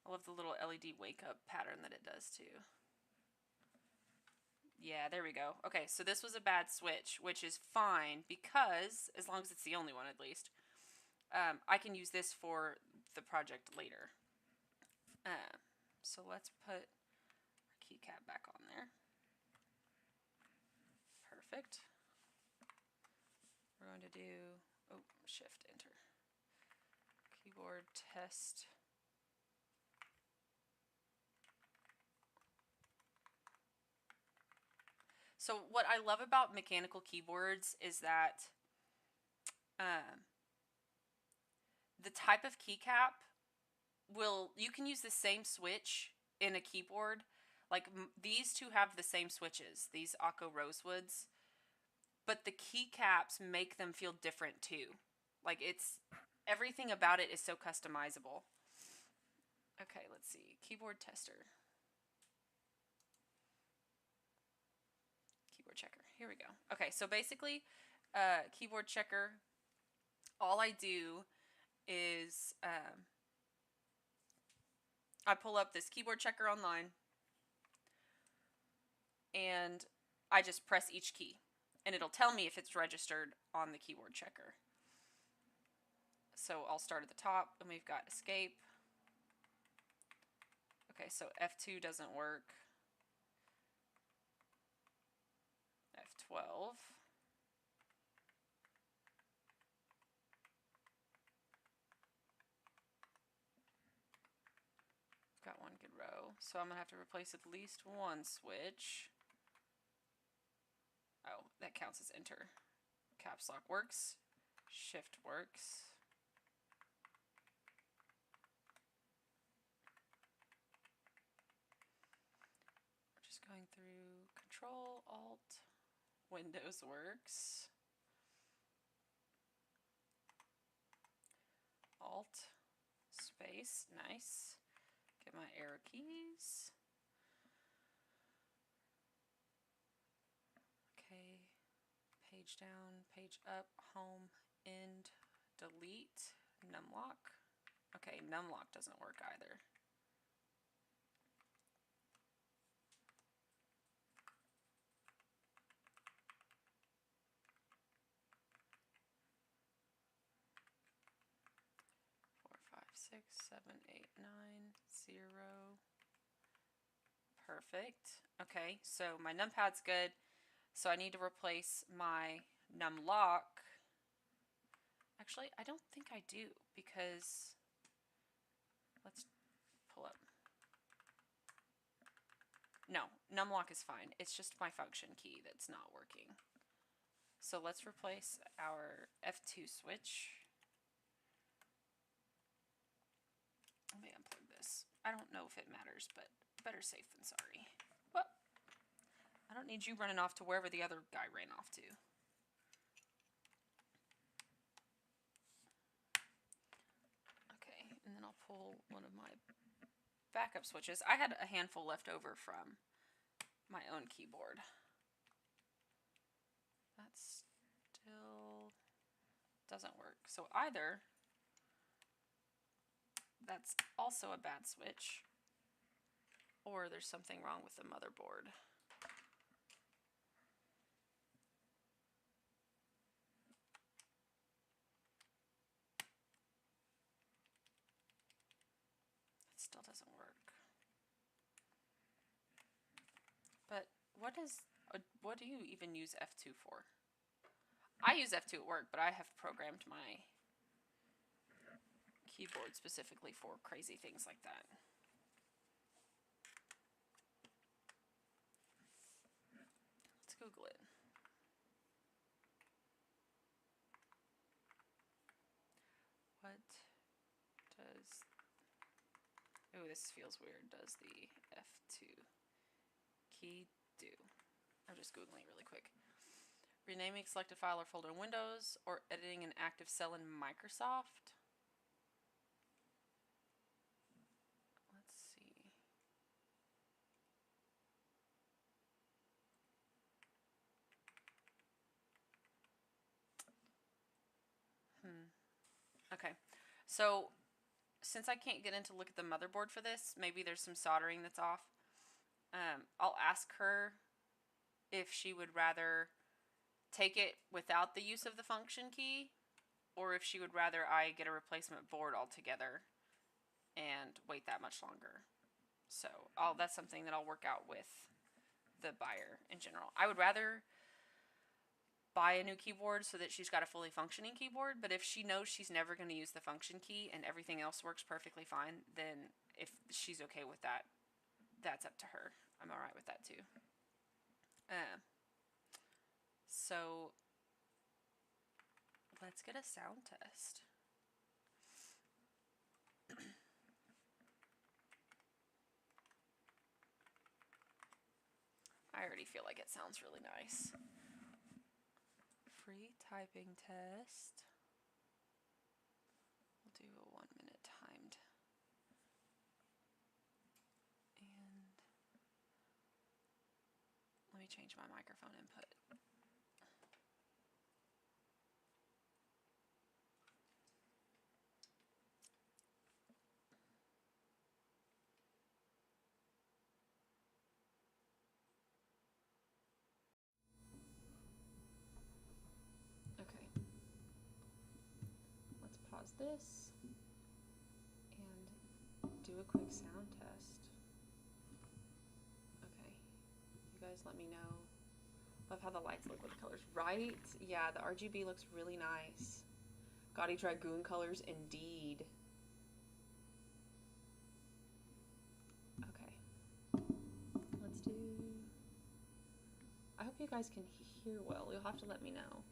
I love the little LED wake up pattern that it does too. Yeah, there we go. Okay, so this was a bad switch, which is fine because, as long as it's the only one at least, I can use this for the project later. So let's put our keycap back on there. Perfect. We're going to do, oh, shift enter. Keyboard test. So what I love about mechanical keyboards is that the type of keycap you can use the same switch in a keyboard. Like these two have the same switches, these Akko Rosewoods, but the keycaps make them feel different too. Like everything about it is so customizable. Okay, let's see, keyboard tester. Keyboard checker, here we go. Okay, so basically, keyboard checker, all I do is I pull up this keyboard checker online and I just press each key and it'll tell me if it's registered on the keyboard checker. So I'll start at the top and we've got escape. Okay, so F2 doesn't work. F12. Got one good row. So I'm going to have to replace at least one switch. Oh, that counts as enter. Caps lock works. Shift works. We're just going through Control, Alt, Windows works. Alt, space, nice. Get my arrow keys. Okay, page down, page up, home, end, delete, numlock. Okay, numlock doesn't work either. Six, 7, 8, 9, 0. Perfect. Okay, so my numpad's good. So I need to replace my numlock. Actually, I don't think I do because let's pull up. No, numlock is fine. It's just my function key that's not working. So let's replace our F2 switch. Let me unplug this. I don't know if it matters, but better safe than sorry. Well, I don't need you running off to wherever the other guy ran off to. Okay, and then I'll pull one of my backup switches. I had a handful left over from my own keyboard. That still doesn't work. So either that's also a bad switch, or there's something wrong with the motherboard. It still doesn't work. But what do you even use F2 for? I use F2 at work, but I have programmed my keyboard specifically for crazy things like that. Let's Google it. What does... Oh, this feels weird. Does the F2 key do? I'm just Googling really quick. Renaming selected file or folder in Windows, or editing an active cell in Microsoft. Let's see. Okay. So, since I can't get in to look at the motherboard for this, maybe there's some soldering that's off. I'll ask her if she would rather take it without the use of the function key, or if she would rather I get a replacement board altogether and wait that much longer. So that's something that I'll work out with the buyer in general. I would rather buy a new keyboard so that she's got a fully functioning keyboard, but if she knows she's never going to use the function key and everything else works perfectly fine, then if she's okay with that, that's up to her. I'm alright with that too. So let's get a sound test. I already feel like it sounds really nice. Free typing test. We'll do a 1 minute timed. And let me change my microphone input. Okay. Let's pause this and do a quick sound test. Okay. You guys let me know. Love how the lights look with the colors. Right? Yeah, the RGB looks really nice. Gaudy Dragoon colors indeed. Okay. Let's do... I hope you guys can hear well. You'll have to let me know.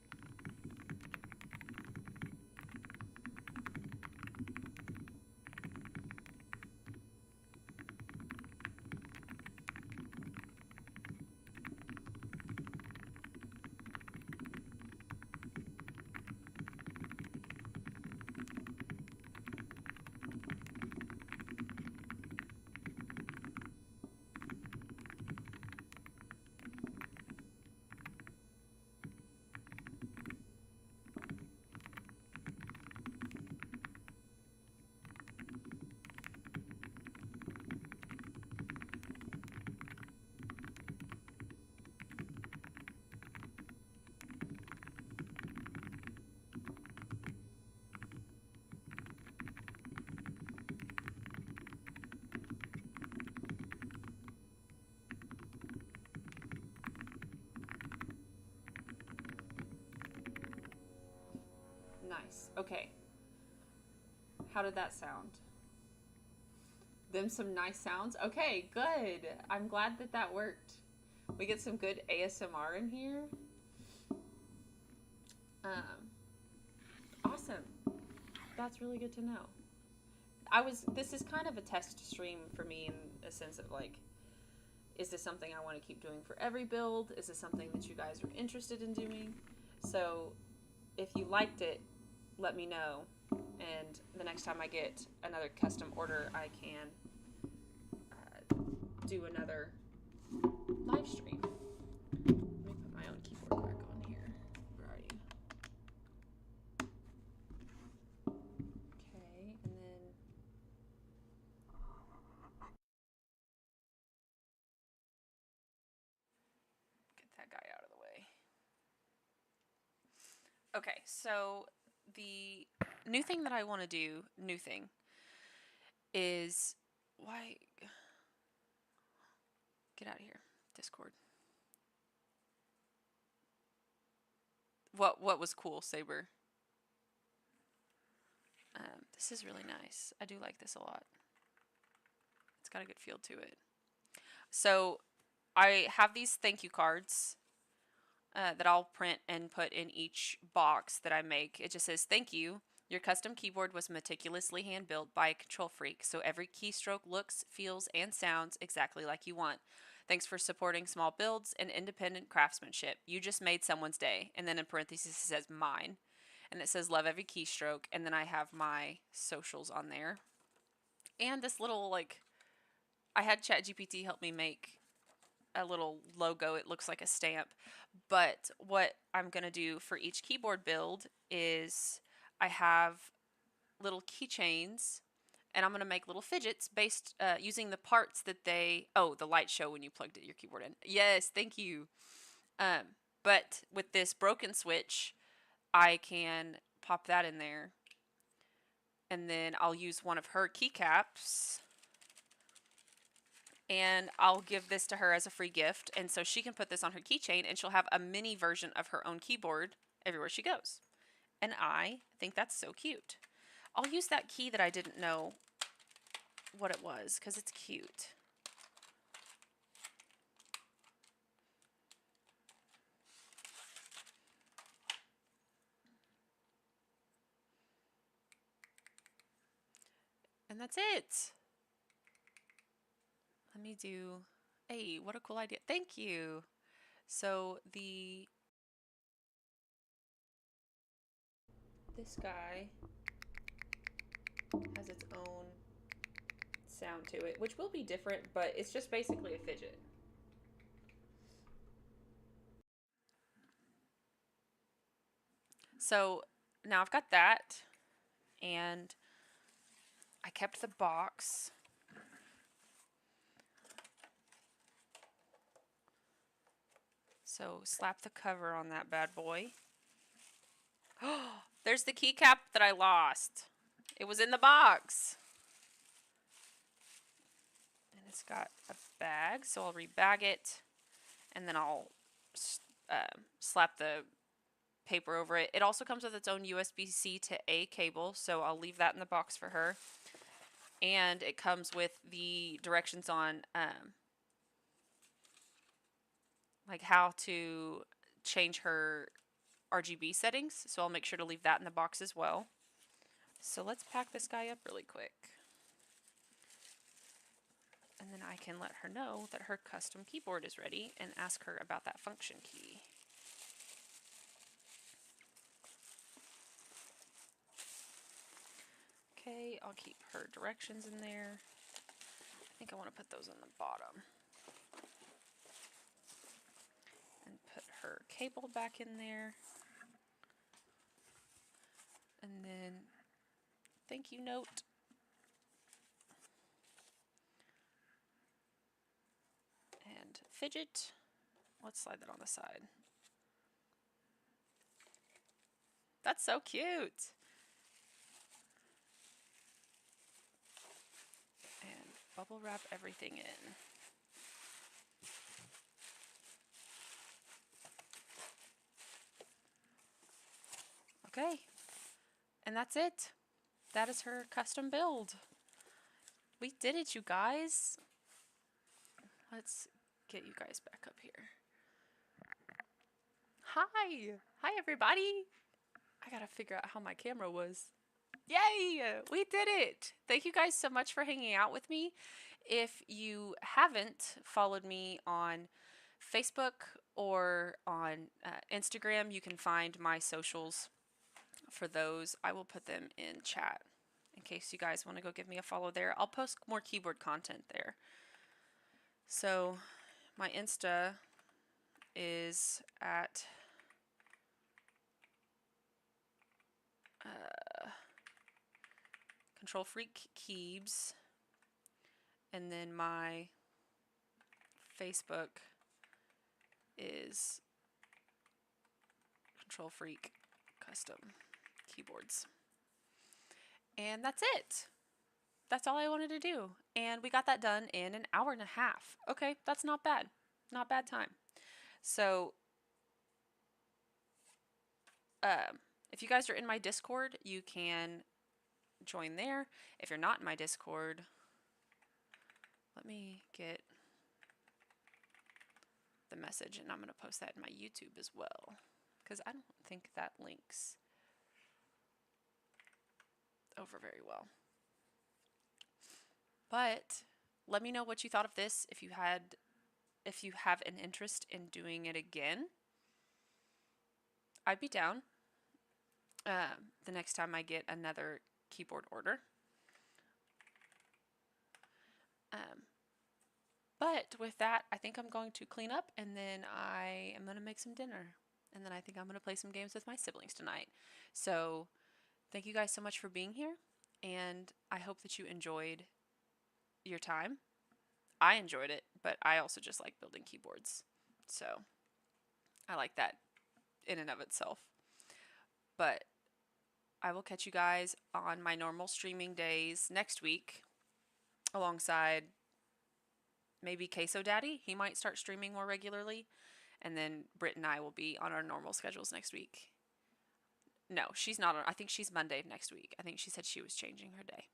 Nice. Okay. How did that sound? Them some nice sounds? Okay, good. I'm glad that that worked. We get some good ASMR in here. Awesome. That's really good to know. This is kind of a test stream for me in a sense of like, is this something I want to keep doing for every build? Is this something that you guys are interested in doing? So if you liked it, let me know. And the next time I get another custom order, I can do another live stream. Let me put my own keyboard back on here. Where are you? Okay, and then get that guy out of the way. Okay, so the new thing that I want to do, is why... Get out of here, Discord. What was cool, Saber? This is really nice. I do like this a lot. It's got a good feel to it. So I have these thank you cards that I'll print and put in each box that I make. It just says thank you, Your custom keyboard was meticulously hand built by a control freak, so every keystroke looks, feels, and sounds exactly like you want. Thanks for supporting small builds and independent craftsmanship. You just made someone's day. And then in parentheses it says mine. And it says love every keystroke. And then I have my socials on there. And this little, like, I had ChatGPT help me make a little logo. It looks like a stamp. But what I'm going to do for each keyboard build is I have little keychains, and I'm going to make little fidgets based using the parts that the light show when you plugged your keyboard in. Yes, thank you. But with this broken switch, I can pop that in there, and then I'll use one of her keycaps, and I'll give this to her as a free gift, and so she can put this on her keychain, and she'll have a mini version of her own keyboard everywhere she goes. And I think that's so cute. I'll use that key that I didn't know what it was because it's cute. And that's it. Let me do, hey, what a cool idea. Thank you. So this guy has its own sound to it, which will be different, but it's just basically a fidget. So now I've got that, and I kept the box. So slap the cover on that bad boy. Oh, there's the keycap that I lost. It was in the box. And it's got a bag, so I'll rebag it, and then I'll slap the paper over it. It also comes with its own USB-C to A cable, so I'll leave that in the box for her. And it comes with the directions on like how to change her RGB settings, so I'll make sure to leave that in the box as well. So let's pack this guy up really quick. And then I can let her know that her custom keyboard is ready and ask her about that function key. Okay, I'll keep her directions in there. I think I want to put those on the bottom. And put her cable back in there. And then thank you note. And fidget. Let's slide that on the side. That's so cute. And bubble wrap everything in. Okay. And that's it. That is her custom build. We did it, you guys. Let's get you guys back up here. Hi. Hi, everybody. I gotta figure out how my camera was. Yay! We did it! Thank you guys so much for hanging out with me. If you haven't followed me on Facebook or on Instagram, you can find my socials for those. I will put them in chat in case you guys want to go give me a follow there. I'll post more keyboard content there. So my Insta is at Control Freak Keebs, and then my Facebook is Control Freak Custom Keyboards. And that's it. That's all I wanted to do. And we got that done in an hour and a half. Okay, that's not bad. Not bad time. So, if you guys are in my Discord, you can join there. If you're not in my Discord, let me get the message, and I'm going to post that in my YouTube as well, because I don't think that links. over very well. But let me know what you thought of this. If you have an interest in doing it again, I'd be down. The next time I get another keyboard order. But with that, I think I'm going to clean up and then I am going to make some dinner. And then I think I'm going to play some games with my siblings tonight. So thank you guys so much for being here. And I hope that you enjoyed your time. I enjoyed it, but I also just like building keyboards. So I like that in and of itself. But I will catch you guys on my normal streaming days next week alongside maybe Queso Daddy. He might start streaming more regularly. And then Britt and I will be on our normal schedules next week. No, she's not on. I think she's Monday next week. I think she said she was changing her day.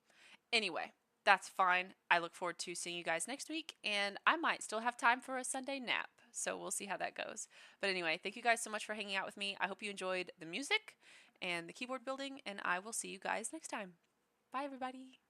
Anyway, that's fine. I look forward to seeing you guys next week. And I might still have time for a Sunday nap. So we'll see how that goes. But anyway, thank you guys so much for hanging out with me. I hope you enjoyed the music and the keyboard building. And I will see you guys next time. Bye, everybody.